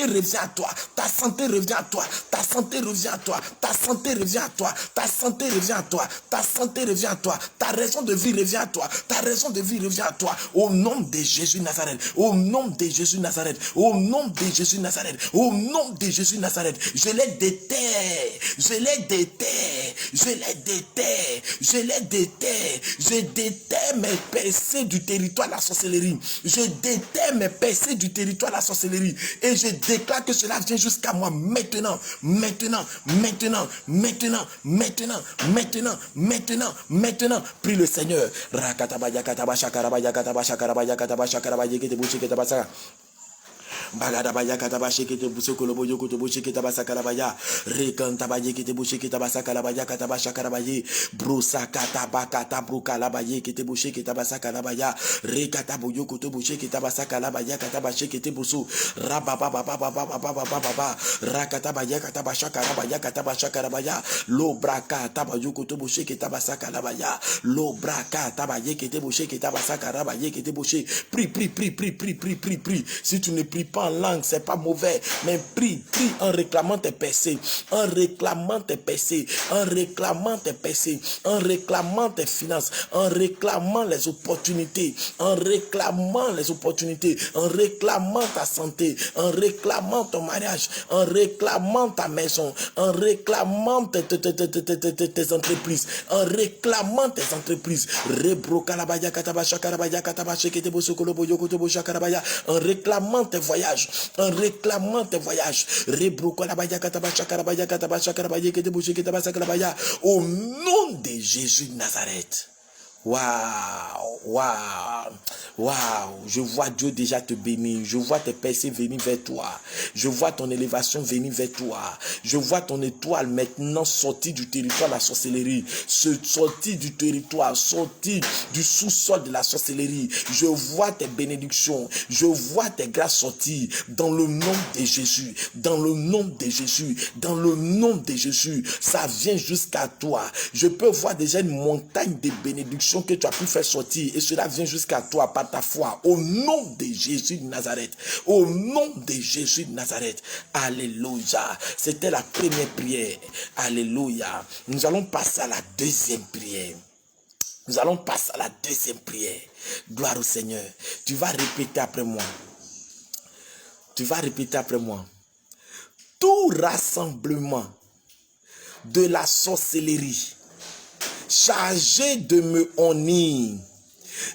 revient à toi. Ta santé revient à toi. Ta santé revient à toi. Ta santé revient à toi. Ta santé revient à toi. Ta santé revient à toi. Ta raison de vie revient à toi. Ta raison de vie revient à toi. Au nom de Jésus de Nazareth. Au nom de Jésus de Nazareth. Au nom de Jésus de Nazareth. Au nom de Jésus de Nazareth. Je les déterre. Je les déterre. Je les déterre. Je les déterre. Je déterre mes percées du territoire de la sorcellerie. Je déterre mes percées du territoire de la sorcellerie. Et je déclare que cela vient jusqu'à moi maintenant. Maintenant. Maintenant. Maintenant. Maintenant. Maintenant. Maintenant. Maintenant. Prie le Seigneur. Rakatabaya katabasha karabaya katabasha karabaya katabasha karabaya ketebuchi ketabasa. Bagadabaya katabashi kete busoko lobo yoko to bushi ketabasa kalabaya rekantabaye kete bushi ketabasa kalabaya katabasha karabaye brusa katabaka tabruka labaye kete bushi ketabasa kalabaya rekatabu yoko to bushi ketabasa kalabaya katabashi kete busu rababa baba baba baba baba rakatabaya katabasha karabaya katabasha karabaya lo braka tabayoko to bushi ketabasa kalabaya lo braka tabaye kete bushi ketabasa karabaye kete bushi prie. Si tu ne pries pas en langue, c'est pas mauvais, mais prie en réclamant tes percées, en réclamant tes percées, en réclamant tes percées, en réclamant tes finances, en réclamant les opportunités, en réclamant les opportunités, en réclamant ta santé, en réclamant ton mariage, en réclamant ta maison, en réclamant tes entreprises, en réclamant tes entreprises. En réclamant tes voyages, en réclamant tes voyages. Au nom de Jésus de Nazareth. Waouh. Je vois Dieu déjà te bénir. Je vois tes percées venir vers toi. Je vois ton élévation venir vers toi. Je vois ton étoile maintenant sortir du territoire de la sorcellerie. Sortir du territoire, sortir du sous-sol de la sorcellerie. Je vois tes bénédictions. Je vois tes grâces sortir dans le nom de Jésus. Dans le nom de Jésus. Dans le nom de Jésus. Ça vient jusqu'à toi. Je peux voir déjà une montagne de bénédictions que tu as pu faire sortir et cela vient jusqu'à toi par ta foi au nom de Jésus de Nazareth. Au nom de Jésus de Nazareth. Alléluia. C'était la première prière. Alléluia. Nous allons passer à la deuxième prière. Nous allons passer à la deuxième prière. Gloire au Seigneur. Tu vas répéter après moi. Tu vas répéter après moi. Tout rassemblement de la sorcellerie chargé de me honnir,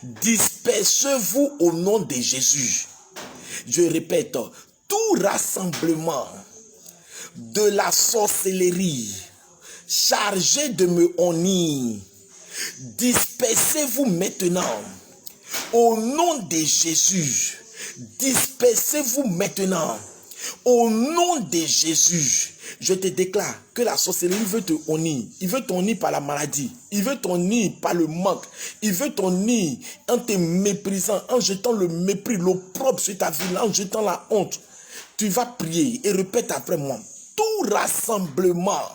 dispersez-vous au nom de Jésus. Je répète, tout rassemblement de la sorcellerie chargé de me honnir, dispersez-vous maintenant au nom de Jésus. Dispersez-vous maintenant au nom de Jésus. Je te déclare que la sorcellerie veut te honnir. Il veut t'honnir par la maladie. Il veut t'honnir par le manque. Il veut t'honnir en te méprisant, en jetant le mépris, l'opprobre sur ta vie, en jetant la honte. Tu vas prier et répète après moi. Tout rassemblement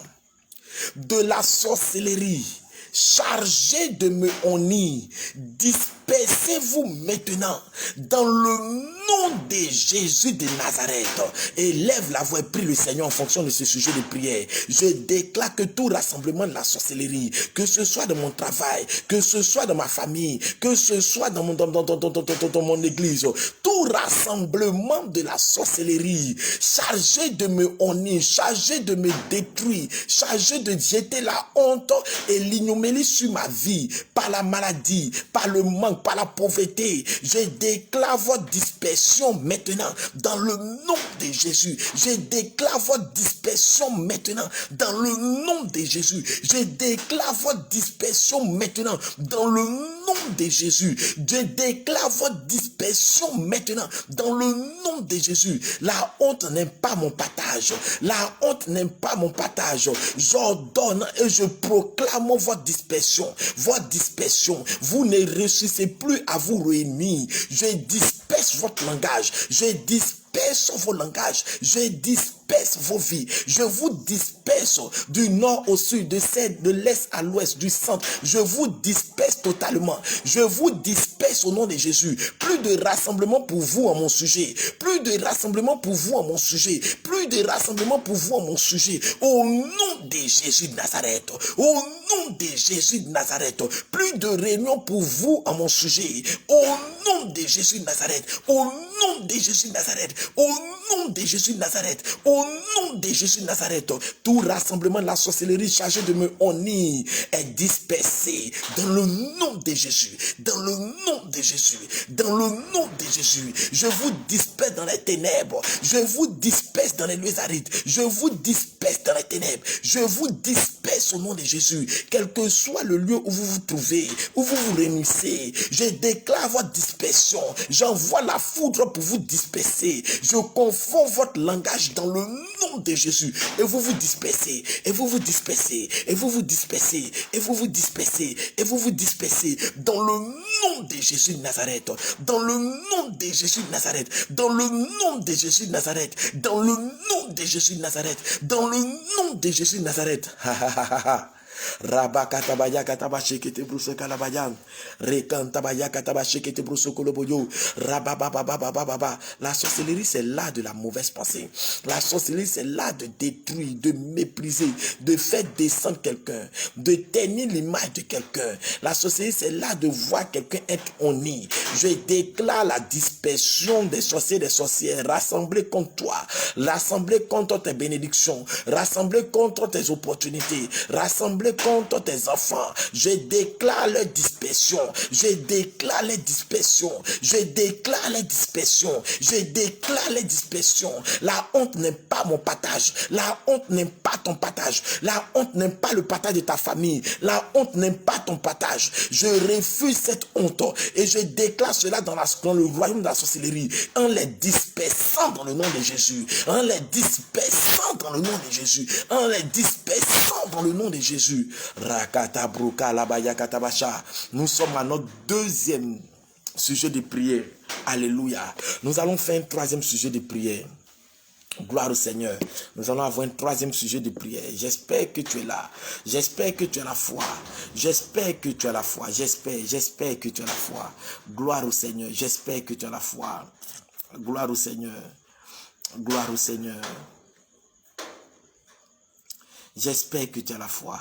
de la sorcellerie chargés de me honir, dispersez-vous maintenant dans le nom de Jésus de Nazareth. Élève la voix et prie le Seigneur en fonction de ce sujet de prière. Je déclare que tout rassemblement de la sorcellerie, que ce soit dans mon travail, que ce soit dans ma famille, que ce soit dans mon église, tout rassemblement de la sorcellerie, chargé de me honner, chargé de me détruire, chargé de jeter la honte et l'ignominie sur ma vie, par la maladie, par le manque, par la pauvreté, je déclare votre dispersion maintenant dans le nom de Jésus. Je déclare votre dispersion maintenant dans le nom de Jésus. Je déclare votre dispersion maintenant dans le nom de Jésus. Je déclare votre dispersion maintenant dans le nom de Jésus. La honte n'aime pas mon partage. La honte n'aime pas mon partage. J'ordonne et je proclame votre dispersion. Votre dispersion. Vous ne réussissez plus à vous réunir. Je disperse votre langage. Je disperse vos langages. Je disperse vos vies. Je vous disperse du nord au sud, de l'est à l'ouest, du centre. Je vous disperse totalement. Je vous disperse au nom de Jésus. Plus de rassemblement pour vous en mon sujet. Plus de rassemblement pour vous en mon sujet. Plus de rassemblement pour vous en mon sujet. Au nom de Jésus de Nazareth. Au nom de Jésus de Nazareth. Plus de réunions pour vous en mon sujet. Au nom de Jésus de Nazareth. Au nom de Jésus de Nazareth. Au nom de Jésus de Nazareth. Au nom de Jésus de Nazareth. Tout rassemblement de la sorcellerie chargé de me honner est dispersé dans le nom de Jésus. Dans le nom de Jésus. Dans le nom de Jésus. Je vous disperse dans les ténèbres. Je vous disperse dans les lieux arides. Je vous disperse dans les ténèbres. Je vous disperse au nom de Jésus. Quel que soit le lieu où vous vous trouvez, où vous vous réunissez, je déclare votre dispersion. J'envoie la foudre pour vous disperser. Je confonds votre langage dans le nom de Jésus. Et vous vous dispersez. Et vous vous dispersez. Et vous vous dispersez. Et vous vous dispersez. Et vous vous dispersez. Dans le nom de Jésus de Nazareth. Dans le nom de Jésus de Nazareth. Dans le nom de Jésus de Nazareth. Dans le nom de Jésus de Nazareth. Dans le nom de Jésus de Nazareth. Rabakatabaya kataba shekete bruso kalabayan. Rekantabaya kataba shekete bruso koloboyo. Rababababababa. La sorcellerie, c'est l'art de la mauvaise pensée. La sorcellerie, c'est l'art de détruire, de mépriser, de faire descendre quelqu'un, de ternir l'image de quelqu'un. La sorcellerie, c'est l'art de voir quelqu'un être honni. Je déclare la dispersion des sorciers et des sorcières rassemblés contre toi, rassemblés contre tes bénédictions, rassemblés contre tes opportunités, rassemblés contre tes enfants. Je déclare leur dispersion. Je déclare les dispersions. Je déclare les dispersions. Je déclare les dispersions. La honte n'aime pas mon partage. La honte n'aime pas ton partage. La honte n'aime pas le partage de ta famille. La honte n'aime pas ton partage. Je refuse cette honte et je déclare cela dans le royaume de la sorcellerie en les dispersant dans le nom de Jésus. En les dispersant dans le nom de Jésus. En les dispersant dans le nom de Jésus. Rakata bruka labaya katabasha. Nous sommes à notre deuxième sujet de prière. Alléluia. Nous allons faire un troisième sujet de prière. Gloire au Seigneur. Nous allons avoir un troisième sujet de prière. J'espère que tu es là. J'espère que tu as la foi. J'espère que tu as la foi. J'espère que tu as la foi. Gloire au Seigneur. J'espère que tu as la foi. Gloire au Seigneur. Gloire au Seigneur. J'espère que tu as la foi.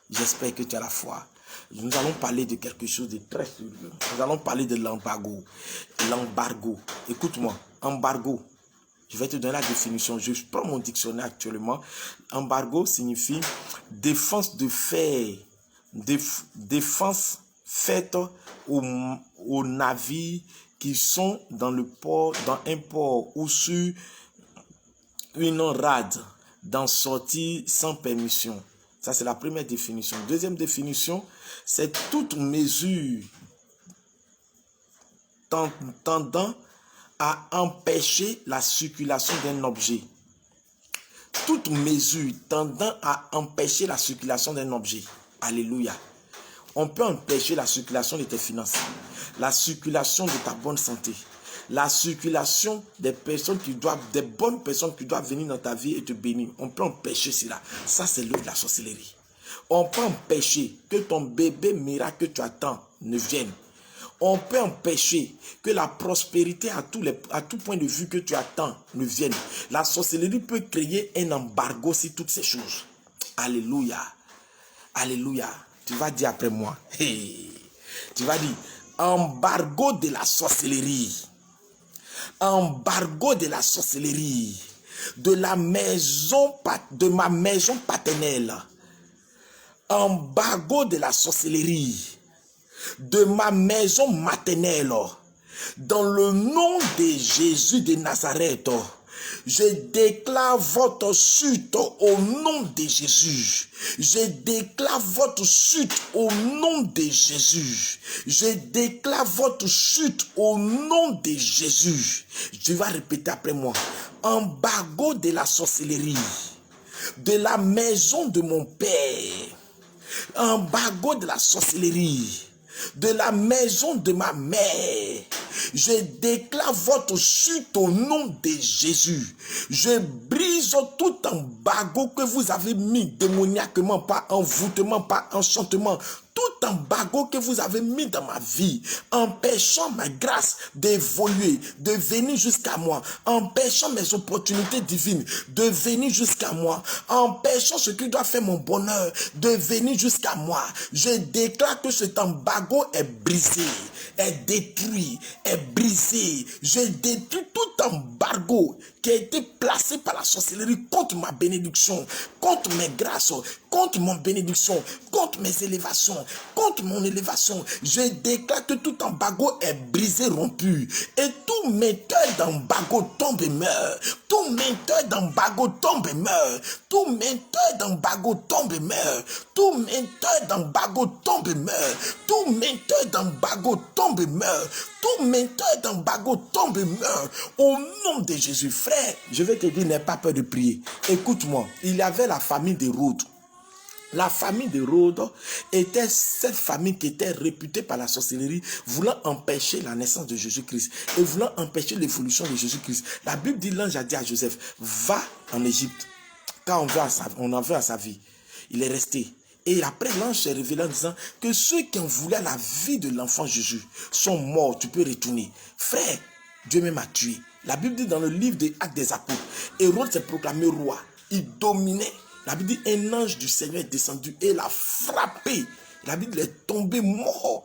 J'espère que tu as la foi. Nous allons parler de quelque chose de très sérieux. Nous allons parler de l'embargo. L'embargo. Écoute-moi. Embargo. Je vais te donner la définition. Je prends mon dictionnaire actuellement. Embargo signifie défense de fait. Défense faite aux navires qui sont dans le port, dans un port ou sur une rade, d'en sortir sans permission. Ça, c'est la première définition. Deuxième définition, c'est toute mesure tendant à empêcher la circulation d'un objet. Toute mesure tendant à empêcher la circulation d'un objet. Alléluia. On peut empêcher la circulation de tes finances, la circulation de ta bonne santé, la circulation des personnes des bonnes personnes qui doivent venir dans ta vie et te bénir. On peut empêcher cela. Ça, c'est l'œuvre de la sorcellerie. On peut empêcher que ton bébé miracle que tu attends ne vienne. On peut empêcher que la prospérité à tout point de vue que tu attends ne vienne. La sorcellerie peut créer un embargo sur toutes ces choses. Alléluia. Alléluia. Tu vas dire après moi. Hey. Tu vas dire, embargo de la sorcellerie. Embargo de la sorcellerie. De ma maison paternelle. Embargo de la sorcellerie. De ma maison maternelle, dans le nom de Jésus de Nazareth, je déclare votre chute au nom de Jésus. Je déclare votre chute au nom de Jésus. Je déclare votre chute au nom de Jésus. Tu vas répéter après moi. Embargo de la sorcellerie, de la maison de mon père. Embargo de la sorcellerie, de la maison de ma mère. Je déclare votre chute au nom de Jésus. Je brise tout embargo que vous avez mis démoniaquement, par envoûtement, par enchantement. Tout embargo que vous avez mis dans ma vie, empêchant ma grâce d'évoluer, de venir jusqu'à moi, empêchant mes opportunités divines de venir jusqu'à moi, empêchant ce qui doit faire mon bonheur de venir jusqu'à moi. Je déclare que cet embargo est brisé, est détruit, est brisé. Je détruis tout embargo qui a été placé par la sorcellerie contre ma bénédiction, contre mes grâces, contre mon bénédiction, contre mes élévations, contre mon élévation. Je déclare que tout embargo est brisé, rompu. Et tout metteur d'embargo tombe et meurt. Tout metteur d'embargo tombe et meurt. Tout metteur d'embargo tombe et meurt. Tout metteur d'embargo tombe et meurt. Tout metteur d'embargo tombe et meurt. Tout metteur d'embargo tombe et meurt. Au nom de Jésus, frère, je vais te dire, n'aie pas peur de prier. Écoute-moi, il y avait la famille de Ruth. La famille de Rhodes était cette famille qui était réputée par la sorcellerie, voulant empêcher la naissance de Jésus-Christ et voulant empêcher l'évolution de Jésus-Christ. La Bible dit, l'ange a dit à Joseph, va en Égypte. Quand on en veut à sa vie, il est resté. Et après, l'ange s'est révélé en disant que ceux qui en voulaient la vie de l'enfant Jésus sont morts, tu peux retourner. Frère, Dieu même a tué. La Bible dit dans le livre des Actes des Apôtres, Hérode s'est proclamé roi, il dominait. La Bible dit, un ange du Seigneur est descendu et l'a frappé. La Bible est tombé mort.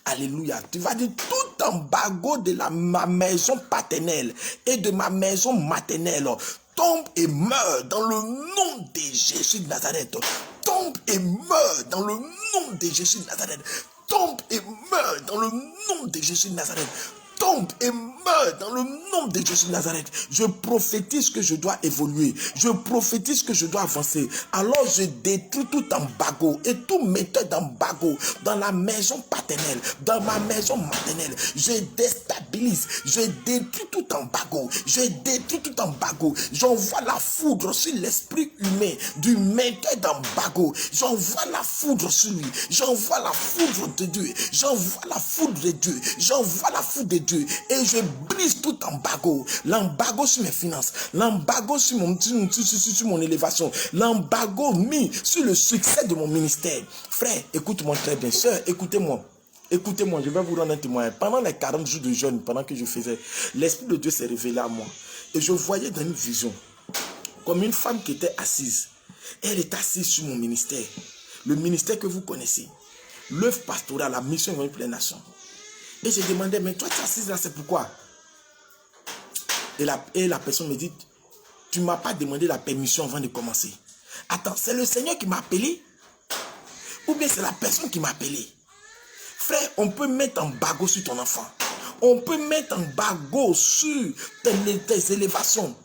Alléluia. Tu vas dire, tout embargo de ma maison paternelle et de ma maison maternelle tombe et meurt dans le nom de Jésus de Nazareth. Tombe et meurt dans le nom de Jésus de Nazareth. Tombe et meurt dans le nom de Jésus de Nazareth. Tombe et meurt dans le nom de Jésus de Nazareth. Je prophétise que je dois évoluer. Je prophétise que je dois avancer. Alors je détruis tout embargo et tout metteur d'embargo dans la maison paternelle, dans ma maison maternelle. Je déstabilise, je détruis tout embargo. Je détruis tout embargo. J'envoie la foudre sur l'esprit humain du metteur d'embargo. J'envoie la foudre sur lui. J'envoie la foudre de Dieu. J'envoie la foudre de Dieu. J'envoie la foudre de Dieu. Et je brise tout embargo. L'embargo sur mes finances, l'embargo sur mon élévation, l'embargo mis sur le succès de mon ministère. Frère, écoute-moi très bien. Sœur, écoutez-moi. Écoutez-moi, je vais vous rendre un témoignage. Pendant les 40 jours de jeûne, pendant que je faisais, l'Esprit de Dieu s'est révélé à moi. Et je voyais dans une vision, comme une femme qui était assise. Elle est assise sur mon ministère. Le ministère que vous connaissez. L'œuvre pastorale, la mission évangique pour les nations. Et je demandais, mais toi tu es assise là, c'est pourquoi? Et la personne me dit, tu ne m'as pas demandé la permission avant de commencer. Attends, c'est le Seigneur qui m'a appelé? Ou bien c'est la personne qui m'a appelé? Frère, on peut mettre un embargo sur ton enfant. On peut mettre un embargo sur tes élévations.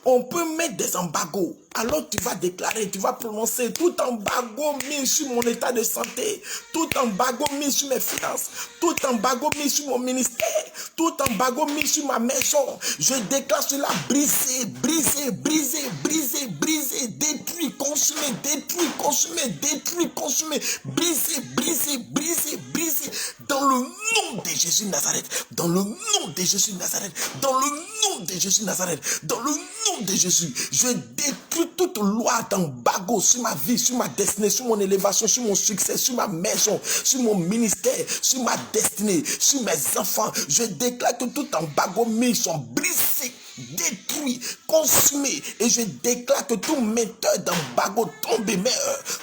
On peut mettre des embargos. Alors tu vas déclarer, tu vas prononcer tout embargo mis sur mon état de santé, tout embargo mis sur mes finances, tout embargo mis sur mon ministère, tout embargo mis sur ma maison. Je déclare cela brisé, brisé, brisé, brisé, brisé, détruit, consumé, détruit, consumé, détruit, consumé, brisé, brisé, brisé, brisé. Dans le nom de Jésus de Nazareth, dans le nom de Jésus de Nazareth, dans le nom de Jésus de Nazareth, dans le nom de Jésus, je détruis toute loi d'embargo sur ma vie, sur ma destinée, sur mon élévation, sur mon succès, sur ma maison, sur mon ministère, sur ma destinée, sur mes enfants. Je déclare que tout embargo mis sont brisés, détruits, consumés. Et je déclare que tout metteur d'embargo tombe et meurt,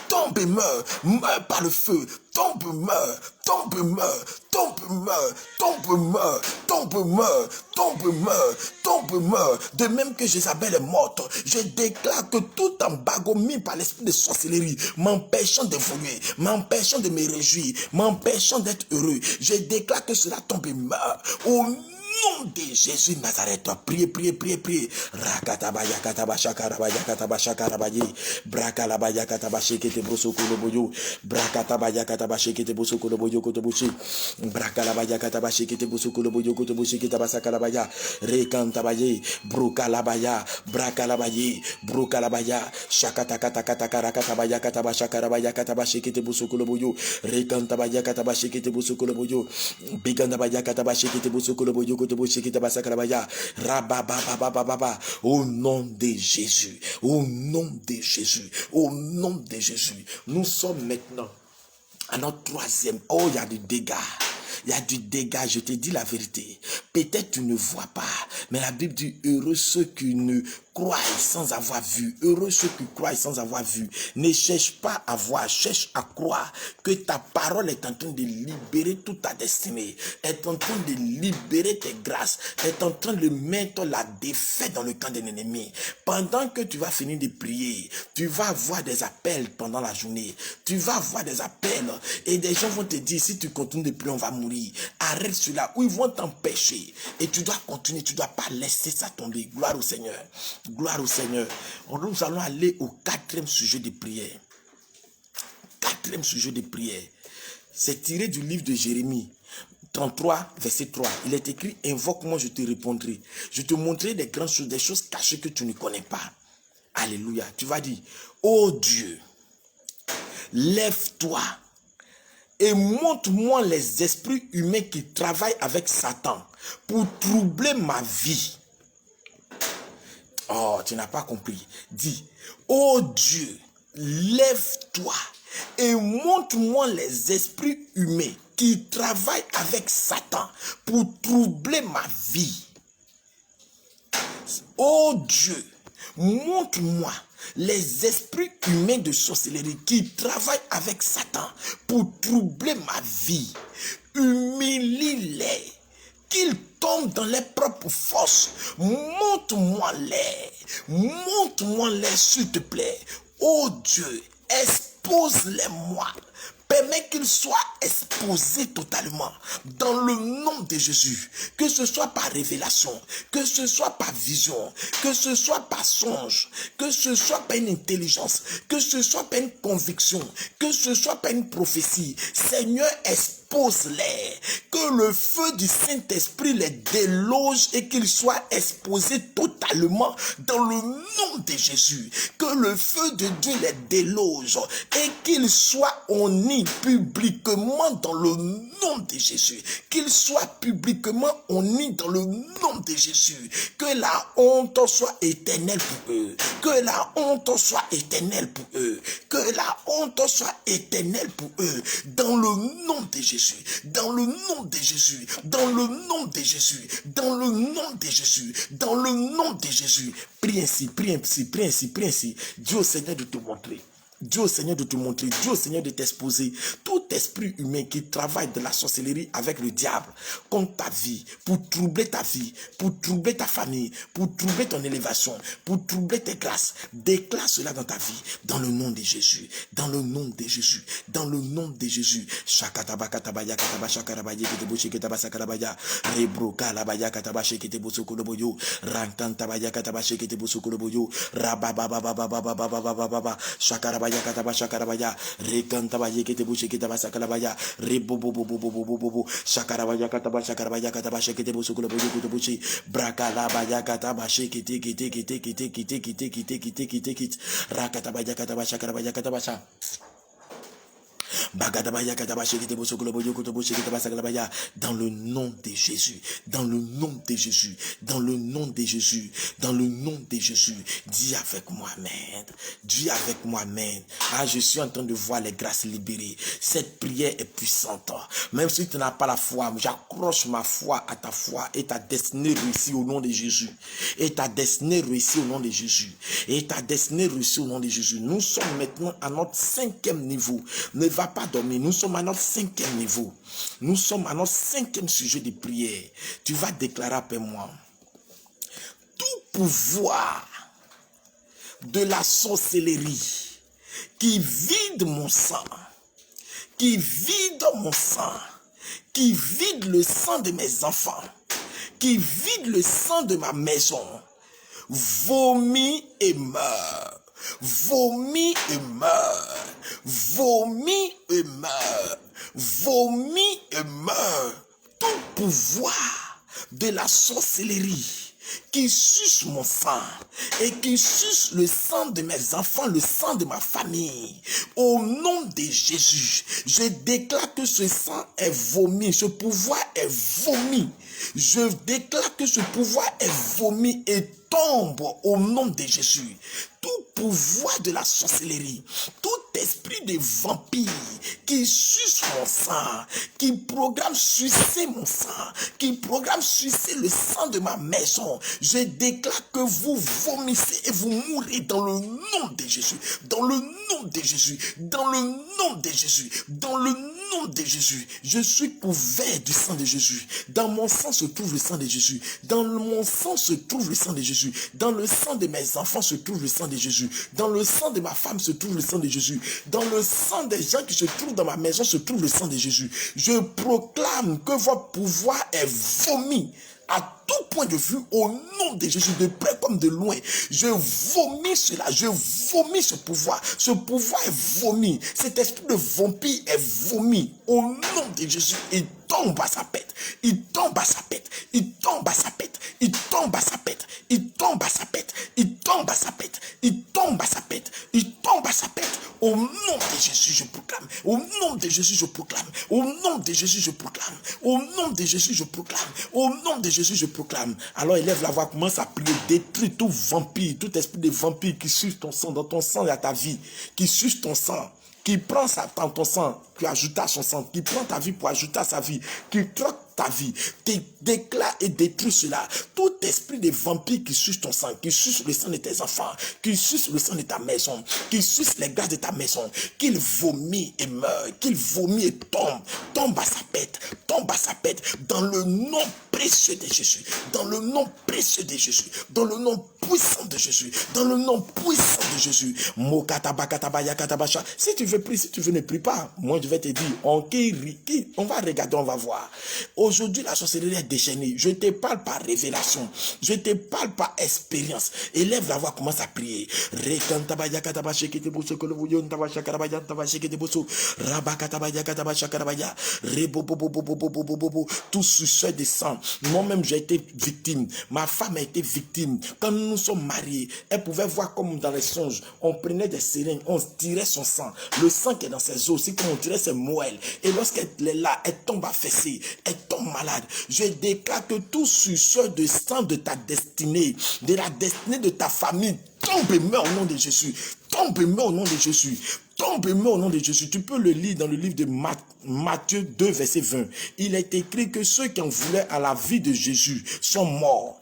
meurt par le feu. Tombe, meurt, tombe, meurt, tombe, meurt, tombe, meurt, tombe, meurt, tombe, meurt, tombe, meurt. De même que Jézabel est morte, je déclare que tout embargo mis par l'esprit de sorcellerie, m'empêchant d'évoluer, m'empêchant de me réjouir, m'empêchant d'être heureux, je déclare que cela tombe et meurt. Au nom de Jésus de Nazareth, priez, priez, priez, priez. Rakatabaya katabasha karabaya katabasha karabaye. Brakalabaya katabashe kete brosoko loboyo. Brakatabaya katabashe kete brosoko loboyo kotobushi. Brakalabaya katabashe kete brosoko loboyo kotobushi kitabasa karabaya. Rekantabaye. Brokalabaya. Brakalabaye. Brokalabaya. Shakata kata kata karakatabaya katabasha karabaya katabashe kete brosoko loboyo. Rekantabaya katabashe kete brosoko loboyo. Bigandabaya katabashe kete brosoko loboyo. Au nom de Jésus, au nom de Jésus, au nom de Jésus, nous sommes maintenant à notre troisième. Oh, il y a du dégât. Il y a du dégât, je te dis la vérité. Peut-être tu ne vois pas, mais la Bible dit heureux ceux qui ne croient sans avoir vu. Heureux ceux qui croient sans avoir vu. Ne cherche pas à voir, cherche à croire que ta parole est en train de libérer toute ta destinée, est en train de libérer tes grâces, est en train de mettre la défaite dans le camp de l'ennemi. Pendant que tu vas finir de prier, tu vas avoir des appels pendant la journée. Tu vas avoir des appels et des gens vont te dire si tu continues de prier, on va mourir. Arrête cela, ou ils vont t'empêcher et tu dois continuer, tu ne dois pas laisser ça tomber. Gloire au Seigneur, gloire au Seigneur. Nous allons aller au quatrième sujet de prière. Quatrième sujet de prière, c'est tiré du livre de Jérémie 33 verset 3. Il est écrit: invoque-moi, je te répondrai, je te montrerai des grandes choses, des choses cachées que tu ne connais pas. Alléluia. Tu vas dire: oh Dieu, lève-toi et montre-moi les esprits humains qui travaillent avec Satan pour troubler ma vie. Oh, tu n'as pas compris. Dis: oh Dieu, lève-toi et montre-moi les esprits humains qui travaillent avec Satan pour troubler ma vie. Oh Dieu, montre-moi les esprits humains de sorcellerie qui travaillent avec Satan pour troubler ma vie. Humilie-les, qu'ils tombent dans leurs propres forces. Montre-moi-les, montre-moi-les s'il te plaît. Oh Dieu, expose-les-moi. Permets qu'ils soient exposés totalement dans le nom de Jésus. Que ce soit par révélation, que ce soit par vision, que ce soit par songe, que ce soit par une intelligence, que ce soit par une conviction, que ce soit par une prophétie. Seigneur, expose-les. Que le feu du Saint-Esprit les déloge et qu'ils soient exposés totalement dans le nom de Jésus. Que le feu de Dieu les déloge et qu'ils soient honnis publiquement dans le nom de Jésus. Qu'ils soient publiquement honnis dans le nom de Jésus. Que la honte soit éternelle pour eux. Que la honte soit éternelle pour eux. Que la honte soit éternelle pour eux. Dans le nom de Jésus. Dans le nom de Jésus. Dans le nom de Jésus. Dans le nom de Jésus. Dans le nom de Jésus. Prie ainsi, prie ainsi, prie ainsi, prie ainsi. Dieu au Seigneur de te montrer. Dieu au Seigneur de te montrer, Dieu au Seigneur de t'exposer. Tout esprit humain qui travaille de la sorcellerie avec le diable contre ta vie, pour troubler ta vie, pour troubler ta famille, pour troubler ton élévation, pour troubler tes grâces, déclare cela dans ta vie, dans le nom de Jésus, dans le nom de Jésus, dans le nom de Jésus. Shakatabakatabaya kataba shakarabaya keteboshi ketabasa karabaya rebroka labaya katabashi keteboso koloboyo rantantabaya katabashi keteboso koloboyo rababababababababababa shakarabaya katabasha karabaya rekantabaya keteboshi ketabasa karabaya rebobobobobobobobo shakarabaya katabasha karabaya katabasha keteboso koloboyo ketoboshi braka labaya katabashi kete rakatabaya katabasha karabaya katabasha. Dans le nom de Jésus, dans le nom de Jésus, dans le nom de Jésus, dans le nom de Jésus. Dis avec moi, amen. Dis avec moi, amen. Ah, je suis en train de voir les grâces libérées. Cette prière est puissante. Même si tu n'as pas la foi, j'accroche ma foi à ta foi et ta destinée réussie au nom de Jésus. Et ta destinée réussie au nom de Jésus. Et ta destinée réussie au nom de Jésus. Nous sommes maintenant à notre 5e niveau. Ne va pas dormir. Nous sommes à notre 5e niveau. Nous sommes à notre 5e sujet de prière. Tu vas déclarer après moi. Tout pouvoir de la sorcellerie qui vide mon sang, qui vide mon sang, qui vide le sang de mes enfants, qui vide le sang de ma maison, vomit et meurt. Vomit et meurt. Vomit et meurt. Vomit et meurt. Tout pouvoir de la sorcellerie qui suce mon sang et qui suce le sang de mes enfants, le sang de ma famille. Au nom de Jésus, je déclare que ce sang est vomi, ce pouvoir est vomi. Je déclare que ce pouvoir est vomi et tombe au nom de Jésus. Tout pouvoir de la sorcellerie, tout esprit de vampire qui suce mon sang, qui programme sucer mon sang, qui programme sucer le sang de ma maison, je déclare que vous vomissez et vous mourrez dans le nom de Jésus, dans le nom de Jésus, dans le nom de Jésus, dans le nom de Jésus. Je suis couvert du sang de Jésus. Dans mon sang se trouve le sang de Jésus. Dans mon sang se trouve le sang de Jésus. Dans le sang de mes enfants se trouve le sang de Jésus. Dans le sang de ma femme se trouve le sang de Jésus. Dans le sang des gens qui se trouvent dans ma maison se trouve le sang de Jésus. Je proclame que votre pouvoir est vomi à tout point de vue au nom de Jésus, de près comme de loin. Je vomis cela, je vomis ce pouvoir. Ce pouvoir est vomi. Cet esprit de vampire est vomi au nom de Jésus. Il tombe à sa pète. Il tombe à sa pète. Il tombe à sa pète. Il tombe à sa pète. Il tombe à sa pète. Il tombe à sa pète. Il tombe à sa pète. Il tombe à sa pète. Au nom de Jésus, je proclame. Au nom de Jésus, je proclame. Au nom de Jésus, je proclame. Au nom de Jésus, je proclame. Au nom de Jésus, je proclame. Alors élève la voix, commence à prier. Détruis tout vampire, tout esprit de vampire qui suce ton sang, dans ton sang et à ta vie, qui suce ton sang, qui prend ton sang, qui ajoute à son sang, qui prend ta vie pour ajouter à sa vie, qui troque ta vie, déclare et détruis cela. Tout esprit de vampire qui suce ton sang, qui suce le sang de tes enfants, qui suce le sang de ta maison, qui suce les grâces de ta maison, qu'il vomit et meurt, qu'il vomit et tombe à sa pète, dans le nom précieux de Jésus, dans le nom précieux de Jésus, dans le nom puissant de Jésus, dans le nom puissant de Jésus. Si tu veux prier, si tu veux ne prie pas, moi je vais te dire, on va regarder, on va voir. Aujourd'hui, la sorcellerie est déchaînée. Je te parle par révélation. Je te parle par expérience. Élève la voix, commence à prier. Tout suceur de sang. Moi-même, j'ai été victime. Ma femme a été victime. Quand nous nous sommes mariés, elle pouvait voir comme dans les songes. On prenait des seringues, on tirait son sang. Le sang qui est dans ses os, c'est comme on tirait ses moelles. Et lorsqu'elle est là, elle tombe affaissée. Elle tombe malade. Je déclare que tout suceur de sang de ta destinée, de la destinée de ta famille, tombe et meurt au nom de Jésus. Tombe et meurt au nom de Jésus. Tombe et meurt au nom de Jésus. Tu peux le lire dans le livre de Matthieu 2, verset 20. Il est écrit que ceux qui en voulaient à la vie de Jésus sont morts.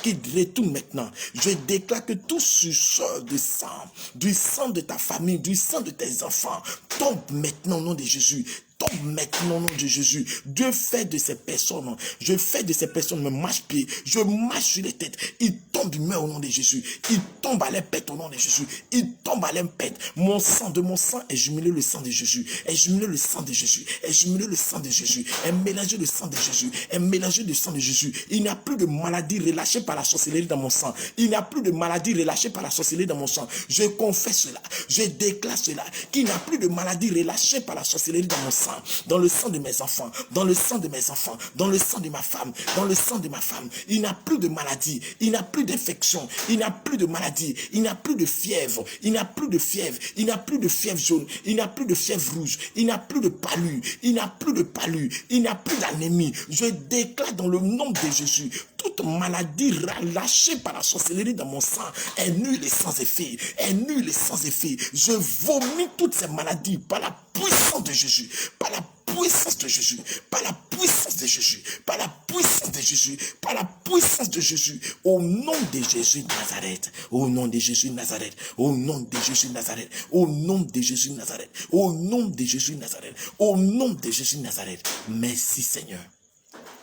Qui retourne maintenant. Je déclare que tout suceur de sang, du sang de ta famille, du sang de tes enfants, tombe maintenant au nom de Jésus. Tombe maintenant au nom de Jésus. Dieu fait de ces personnes, je fais de ces personnes me marche-pied, je marche sur les têtes. Il tombe, il meurt au nom de Jésus. Il tombe à l'impète au nom de Jésus. Il tombe à l'impète. Mon sang, de mon sang est jumelé le sang de Jésus. Est jumelé le sang de Jésus. Est jumelé le sang de Jésus. Est mélangé le sang de Jésus. Est mélangé le sang de Jésus. Il n'y a plus de maladie relâchée par la sorcellerie dans mon sang. Il n'y a plus de maladie relâchée par la sorcellerie dans mon sang. Je confesse cela. Je déclare cela. Qu'il n'y a plus de maladie relâchée par la sorcellerie dans mon sang. dans le sang de mes enfants, dans le sang de mes enfants, dans le sang de ma femme, dans le sang de ma femme. Il n'a plus de maladie, il n'a plus d'infection, il n'a plus de maladie, il n'a plus de fièvre, il n'a plus de fièvre, il n'a plus de fièvre jaune, il n'a plus de fièvre rouge, il n'a plus de palu, il n'a plus de palu, il n'a plus d'anémie. Je déclare dans le nom de Jésus, toute maladie relâchée par la sorcellerie dans mon sang est nulle et sans effet, est nulle et sans effet. Je vomis toutes ces maladies par la puissance de Jésus, par la puissance de Jésus, par la puissance de Jésus, par la puissance de Jésus, par la puissance de Jésus, au nom de Jésus de Nazareth, au nom de Jésus de Nazareth, au nom de Jésus de Nazareth, au nom de Jésus de Nazareth, au nom de Jésus de Nazareth, au nom de Jésus de Nazareth. Merci Seigneur,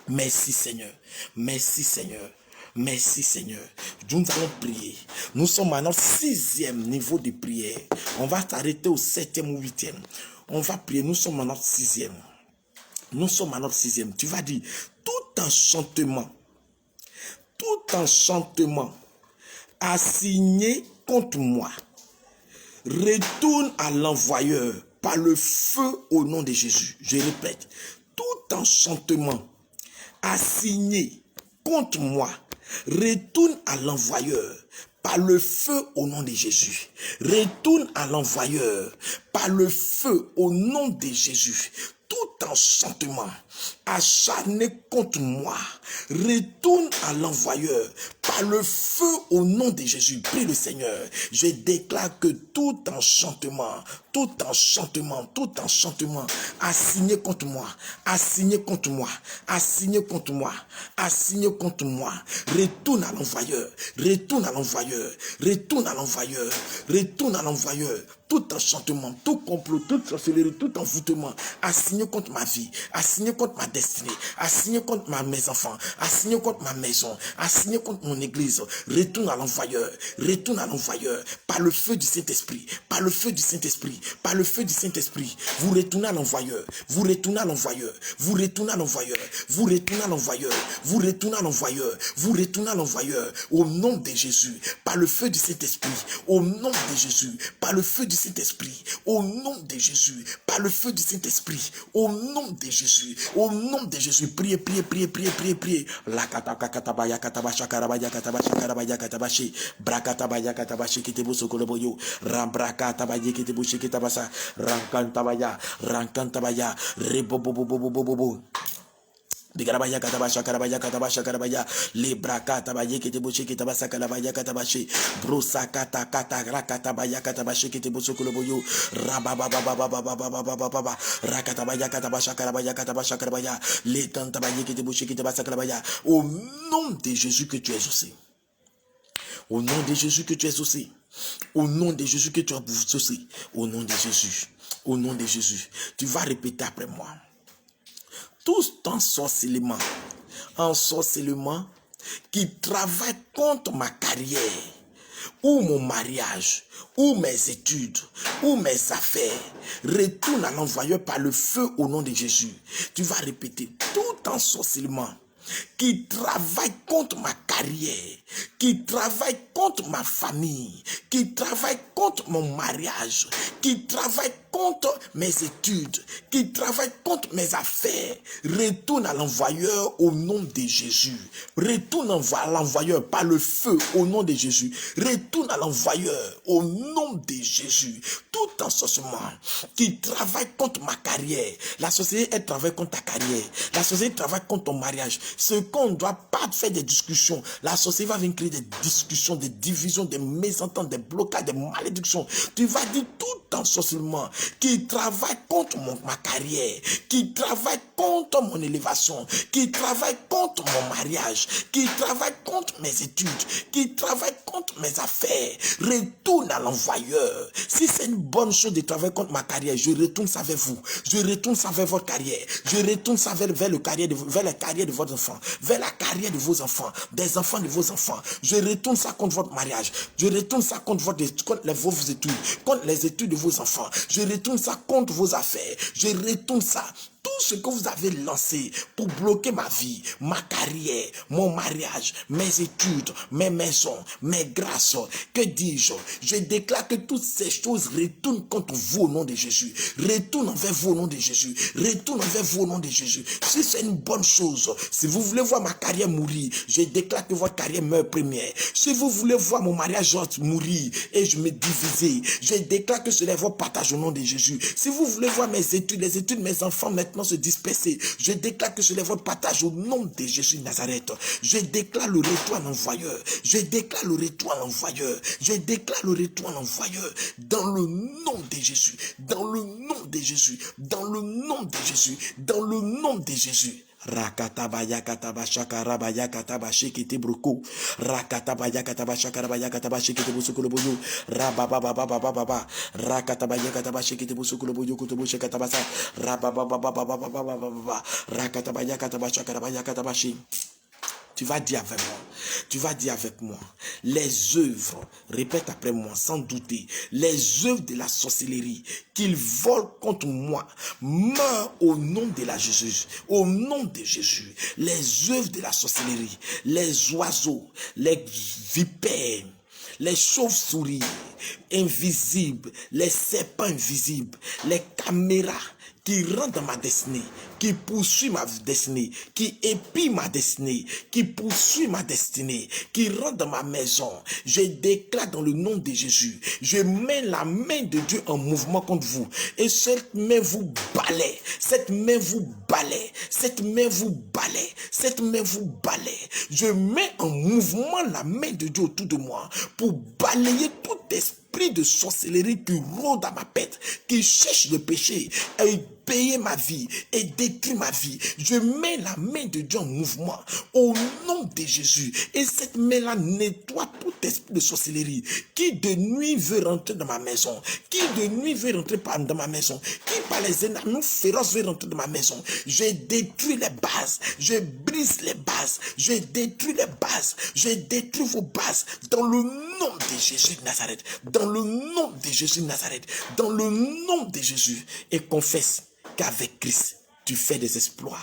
merci Seigneur, merci Seigneur. Merci Seigneur. Nous allons prier. Nous sommes à notre 6e niveau de prière. On va s'arrêter au 7e ou 8e. On va prier. Nous sommes à notre 6e. Nous sommes à notre 6e. Tu vas dire, tout enchantement assigné contre moi, retourne à l'envoyeur par le feu au nom de Jésus. Je répète, tout enchantement assigné contre moi, retourne à l'envoyeur par le feu au nom de Jésus. Retourne à l'envoyeur par le feu au nom de Jésus. Tout enchantement acharné contre moi, retourne à l'envoyeur par le feu au nom de Jésus. Prie le Seigneur. Je déclare que tout enchantement assigné contre moi, assigné contre moi, assigné contre moi, assigné contre moi, retourne à l'envoyeur, retourne à l'envoyeur, retourne à l'envoyeur, retourne à l'envoyeur. Tout enchantement, tout complot, toute sorcellerie, tout envoûtement, assigné contre ma vie, assigné contre ma destinée, assigné contre mes enfants, assigné contre ma maison, assigné contre mon église, retourne à l'envoyeur, retourne à l'envoyeur, par le feu du Saint-Esprit, par le feu du Saint-Esprit, par le feu du Saint-Esprit. Vous retournez à l'envoyeur, vous retournez à l'envoyeur, vous retournez à l'envoyeur, vous retournez à l'envoyeur, vous retournez à l'envoyeur, vous retournez à l'envoyeur, au nom de Jésus, par le feu du Saint-Esprit, au nom de Jésus, par le feu du Saint-Esprit, au nom de Jésus, par le feu du Saint-Esprit, au nom de Jésus, au nom de Jésus. Priez, priez, priez, priez, priez, priez. La katabaya katabasha karabaya katabasha karabaya katabashi brakatabaya katabashi kitebo sokoloboyo rambraka tabaye kitebo shikitabasa rankantabaya rebobobobobobobo. Bigarabaya katabasha karabaya libraka tabaye kitibuchi kitabasa karabaya katabashi brusa kata rakatabaya katabashi kitibuchi koloboyo rabababababababababa rakatabaya katabasha karabaya letantabaye kitibuchi kitabasa karabaya. Au nom de Jésus que tu es aussi, au nom de Jésus que tu es aussi, au nom de Jésus que tu es aussi, au nom de Jésus, au nom de Jésus, tu vas répéter après moi. Tout ensorcellement qui travaille contre ma carrière, ou mon mariage, ou mes études, ou mes affaires, retourne à l'envoyeur par le feu au nom de Jésus. Tu vas répéter, tout ensorcellement qui travaille contre ma carrière, qui travaille contre ma famille, qui travaille contre mon mariage, qui travaille contre mes études, qui travaille contre mes affaires, retourne à l'envoyeur au nom de Jésus. Retourne à l'envoyeur par le feu au nom de Jésus. Retourne à l'envoyeur au nom de Jésus. Tout ensorcellement qui travaille contre ma carrière, la société elle travaille contre ta carrière, la société travaille contre ton mariage. Ce qu'on ne doit pas faire des discussions, la société va venir créer des discussions, des divisions, des mésententes, des blocages, des malédictions. Tu vas dire tout ensorcellement qui travaille contre ma carrière, qui travaille contre mon élévation, qui travaille contre mon mariage, qui travaille contre mes études, qui travaille contre mes affaires, retourne à l'envoyeur. Si c'est une bonne chose de travailler contre ma carrière, je retourne ça vers vous, je retourne ça vers votre carrière, je retourne ça vers la carrière de votre enfant, vers la carrière de vos enfants, des enfants de vos enfants. Je retourne ça contre votre mariage, je retourne ça contre vos études, contre les études de vos enfants, je retourne ça contre vos affaires, je retourne ça. Tout ce que vous avez lancé pour bloquer ma vie, ma carrière, mon mariage, mes études, mes maisons, mes grâces, que dis-je? Je déclare que toutes ces choses retournent contre vous au nom de Jésus. Retourne envers vous au nom de Jésus. Retourne envers vous au nom de Jésus. Si c'est une bonne chose, si vous voulez voir ma carrière mourir, je déclare que votre carrière meurt première. Si vous voulez voir mon mariage mourir et je me diviser, je déclare que cela est votre partage au nom de Jésus. Si vous voulez voir mes études, les études de mes enfants maintenant se disperser, je déclare que cela est votre partage au nom de Jésus de Nazareth. Je déclare le retour à l'envoyeur. Je déclare le retour à l'envoyeur. Je déclare le retour à l'envoyeur dans le nom de Jésus. Dans le nom de Jésus. Dans le nom de Jésus. Dans le nom de Jésus. Rakatabaya kataba shakarabaya kataba shekete broko rakatabaya kataba shakarabaya kataba shekete busukolo boyo rababababababa rakatabaya kataba shekete busukolo boyo kutobo shekataba sa rababababababa rakatabaya kataba shakarabaya kataba shi. Tu vas dire avec moi, tu vas dire avec moi, les œuvres, répète après moi sans douter, les œuvres de la sorcellerie qu'ils volent contre moi, meurent au nom de la Jésus, au nom de Jésus. Les œuvres de la sorcellerie, les oiseaux, les vipères, les chauves-souris invisibles, les serpents invisibles, les caméras qui rentrent dans ma destinée, qui poursuit ma destinée, qui épie ma destinée, qui poursuit ma destinée, qui rentre dans ma maison. Je déclare dans le nom de Jésus, je mets la main de Dieu en mouvement contre vous. Et cette main vous balaie, cette main vous balaie, cette main vous balaie, cette main vous balaie. Je mets en mouvement la main de Dieu autour de moi pour balayer tout esprit de sorcellerie qui rôde à ma tête, qui cherche le péché et payer ma vie et détruire ma vie. Je mets la main de Dieu en mouvement au nom de Jésus. Et cette main-là nettoie tout esprit de sorcellerie qui de nuit veut rentrer dans ma maison, qui de nuit veut rentrer dans ma maison, qui par les ennemis féroces veut rentrer dans ma maison. Je détruis les bases, je brise les bases, je détruis les bases, je détruis vos bases dans le nom de Jésus de Nazareth, dans le nom de Jésus de Nazareth, dans le nom de Jésus. Et confesse qu'avec Christ, tu fais des exploits.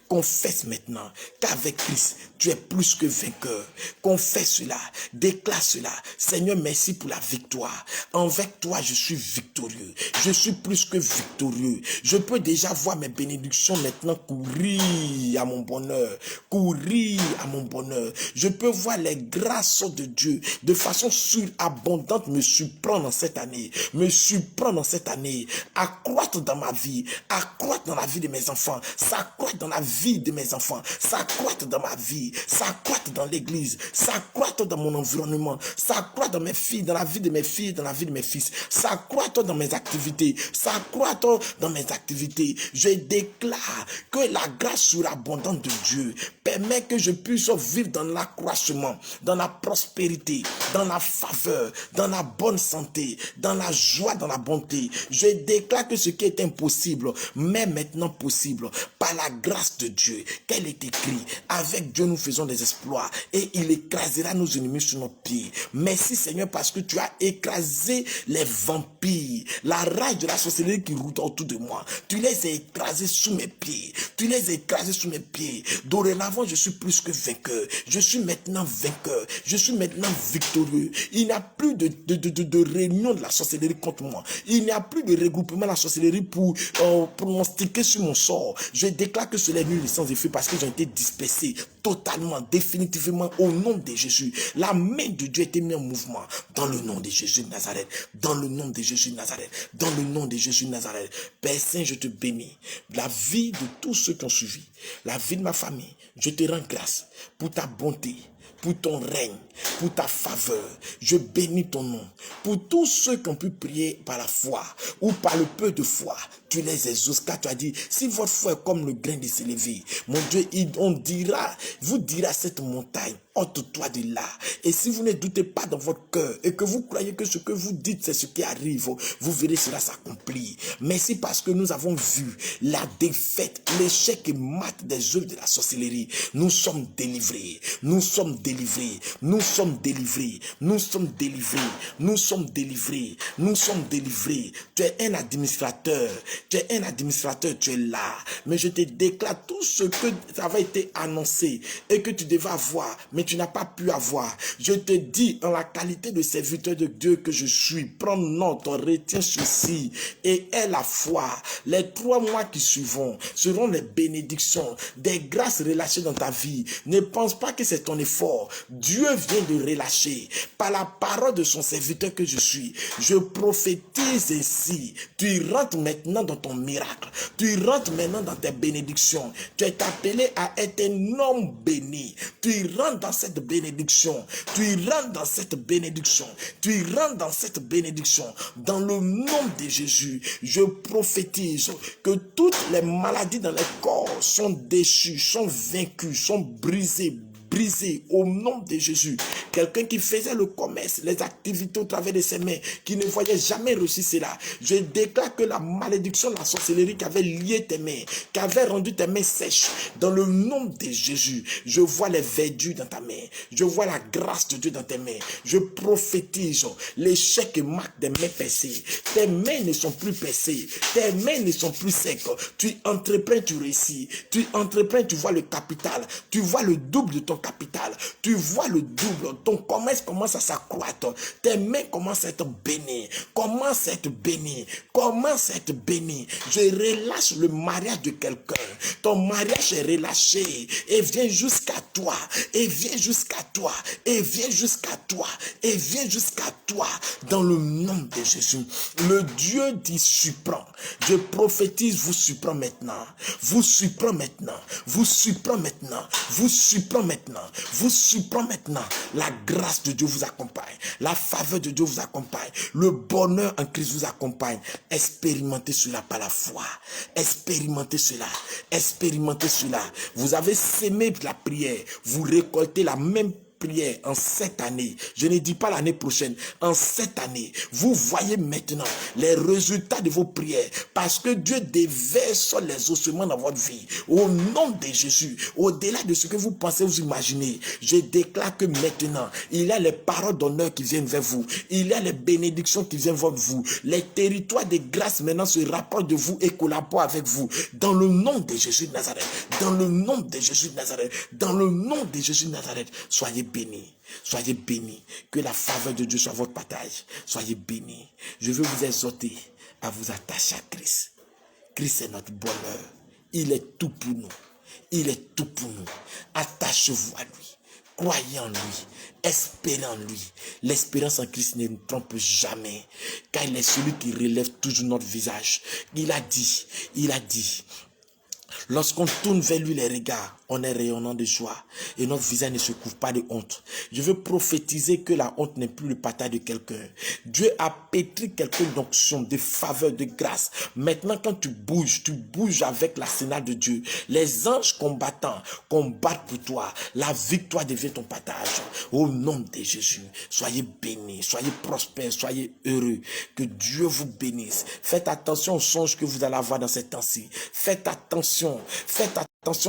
Confesse maintenant qu'avec Christ, tu es plus que vainqueur. Confesse cela, déclare cela. Seigneur, merci pour la victoire. Avec toi, je suis victorieux. Je suis plus que victorieux. Je peux déjà voir mes bénédictions maintenant courir à mon bonheur. Courir à mon bonheur. Je peux voir les grâces de Dieu de façon surabondante me surprendre dans cette année. Me surprendre dans cette année. Accroître dans ma vie. Accroître dans la vie de mes enfants. S'accroître dans la vie de mes enfants, s'accroître dans ma vie, s'accroître dans l'église, s'accroître dans mon environnement, s'accroître dans mes filles, dans la vie de mes filles, dans la vie de mes fils, s'accroître dans mes activités, s'accroître dans mes activités. Je déclare que la grâce surabondante de Dieu permet que je puisse vivre dans l'accroissement, dans la prospérité, dans la faveur, dans la bonne santé, dans la joie, dans la bonté. Je déclare que ce qui est impossible m'est maintenant possible par la grâce de Dieu, qu'elle est écrit, avec Dieu nous faisons des exploits et il écrasera nos ennemis sous nos pieds. Merci Seigneur parce que tu as écrasé les vampires, la rage de la sorcellerie qui roule autour de moi. Tu les as écrasés sous mes pieds. Tu les as écrasés sous mes pieds. Dorénavant, je suis plus que vainqueur. Je suis maintenant vainqueur. Je suis maintenant victorieux. Il n'y a plus de réunion de la sorcellerie contre moi. Il n'y a plus de regroupement de la sorcellerie pour pronostiquer sur mon sort. Je déclare que cela est nul et sans effet parce que j'ai été dispersé totalement, définitivement au nom de Jésus. La main de Dieu a été mise en mouvement dans le nom de Jésus de Nazareth. Dans le nom de Jésus de Nazareth. Dans le nom de Jésus de Nazareth. Père Saint, je te bénis. La vie de tous ceux qui ont suivi, la vie de ma famille, je te rends grâce pour ta bonté, pour ton règne, pour ta faveur. Je bénis ton nom. Pour tous ceux qui ont pu prier par la foi ou par le peu de foi, tu les exauces, car tu as dit, si votre foi est comme le grain de sélévé, mon Dieu, vous dira à cette montagne, ôte-toi de là. Et si vous ne doutez pas dans votre cœur et que vous croyez que ce que vous dites, c'est ce qui arrive, vous verrez cela s'accomplir. Merci parce que nous avons vu la défaite, l'échec et mat des œuvres de la sorcellerie. Nous sommes délivrés. Nous sommes délivrés. délivrés, nous sommes délivrés, nous sommes délivrés, nous sommes délivrés, nous sommes délivrés. Tu es un administrateur, tu es un administrateur, tu es là. Mais je te déclare tout ce que ça avait été annoncé et que tu devais avoir, mais tu n'as pas pu avoir. Je te dis en la qualité de serviteur de Dieu que je suis, prends note, retiens ceci et aie la foi. Les 3 mois qui suivront seront les bénédictions, des grâces relâchées dans ta vie. Ne pense pas que c'est ton effort. Dieu vient de relâcher par la parole de son serviteur que je suis. Je prophétise ainsi. Tu rentres maintenant dans ton miracle. Tu rentres maintenant dans tes bénédictions. Tu es appelé à être un homme béni. Tu rentres dans cette bénédiction. Tu rentres dans cette bénédiction. Tu rentres dans cette bénédiction. Dans le nom de Jésus, je prophétise que toutes les maladies dans les corps sont déchues, sont vaincues, sont brisées au nom de Jésus. Quelqu'un qui faisait le commerce, les activités au travers de ses mains, qui ne voyait jamais réussir cela. Je déclare que la malédiction, la sorcellerie qui avait lié tes mains, qui avait rendu tes mains sèches, dans le nom de Jésus, je vois les verdures dans ta main. Je vois la grâce de Dieu dans tes mains. Je prophétise l'échec et marque des mains percées. Tes mains ne sont plus percées. Tes mains ne sont plus secs. Tu entreprends, tu réussis. Tu entreprends, tu vois le capital. Tu vois le double de ton capital, tu vois le double, ton commerce commence à s'accroître, tes mains commencent à être bénies, commence à être bénies, commence à être bénies. Je relâche le mariage de quelqu'un, ton mariage est relâché et vient jusqu'à toi, et vient jusqu'à toi, et vient jusqu'à toi, et vient jusqu'à toi, dans le nom de Jésus. Le Dieu dit surprend, je prophétise, vous surprend maintenant, vous surprend maintenant, vous surprend maintenant, vous surprend maintenant. Vous surprend maintenant. La grâce de Dieu vous accompagne. La faveur de Dieu vous accompagne. Le bonheur en Christ vous accompagne. Expérimentez cela par la foi. Expérimentez cela. Expérimentez cela. Vous avez sémé la prière. Vous récoltez la même prière en cette année, je ne dis pas l'année prochaine, en cette année, vous voyez maintenant les résultats de vos prières, parce que Dieu déverse les ossements dans votre vie, au nom de Jésus, au-delà de ce que vous pensez, vous imaginez. Je déclare que maintenant, il y a les paroles d'honneur qui viennent vers vous, il y a les bénédictions qui viennent vers vous, les territoires de grâce maintenant se rapprochent de vous et collaborent avec vous, dans le nom de Jésus de Nazareth, dans le nom de Jésus de Nazareth, dans le nom de Jésus de Nazareth. Soyez bénis, soyez bénis, que la faveur de Dieu soit votre partage, soyez bénis. Je veux vous exhorter à vous attacher à Christ. Christ est notre bonheur, il est tout pour nous, il est tout pour nous. Attachez-vous à lui, croyez en lui, espérez en lui. L'espérance en Christ ne nous trompe jamais, car il est celui qui relève toujours notre visage. Il a dit, lorsqu'on tourne vers lui les regards, on est rayonnant de joie et notre visage ne se couvre pas de honte. Je veux prophétiser que la honte n'est plus le partage de quelqu'un. Dieu a pétri quelqu'un d'onction, de faveur, de grâce. Maintenant, quand tu bouges avec l'arsenal de Dieu. Les anges combattants combattent pour toi. La victoire devient ton partage. Au nom de Jésus, soyez bénis, soyez prospères, soyez heureux. Que Dieu vous bénisse. Faites attention aux songes que vous allez avoir dans ces temps-ci. Faites attention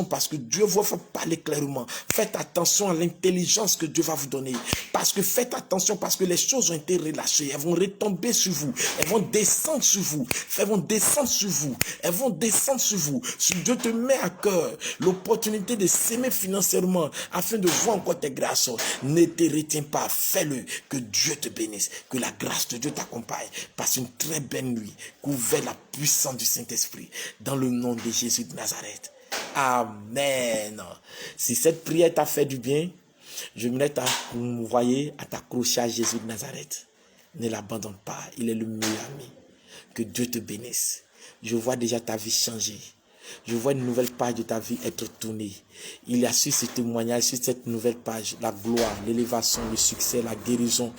parce que Dieu va vous parler clairement. Faites attention à l'intelligence que Dieu va vous donner. Parce que faites attention, parce que les choses ont été relâchées. Elles vont retomber sur vous. Elles vont descendre sur vous. Elles vont descendre sur vous. Elles vont descendre sur vous. Si Dieu te met à cœur l'opportunité de s'aimer financièrement afin de voir encore tes grâces, ne te retiens pas. Fais-le. Que Dieu te bénisse. Que la grâce de Dieu t'accompagne. Passe une très belle nuit. Couvert la puissance du Saint-Esprit. Dans le nom de Jésus de Nazareth. Amen. Si cette prière t'a fait du bien, je m'invite à t'accrocher à Jésus de Nazareth. Ne l'abandonne pas. Il est le meilleur ami. Que Dieu te bénisse. Je vois déjà ta vie changer. Je vois une nouvelle page de ta vie être tournée. Il y a sur ce témoignage, sur cette nouvelle page, la gloire, l'élévation, le succès, la guérison,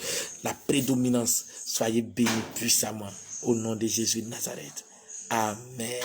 la prédominance. Soyez bénis puissamment au nom de Jésus de Nazareth. Amen.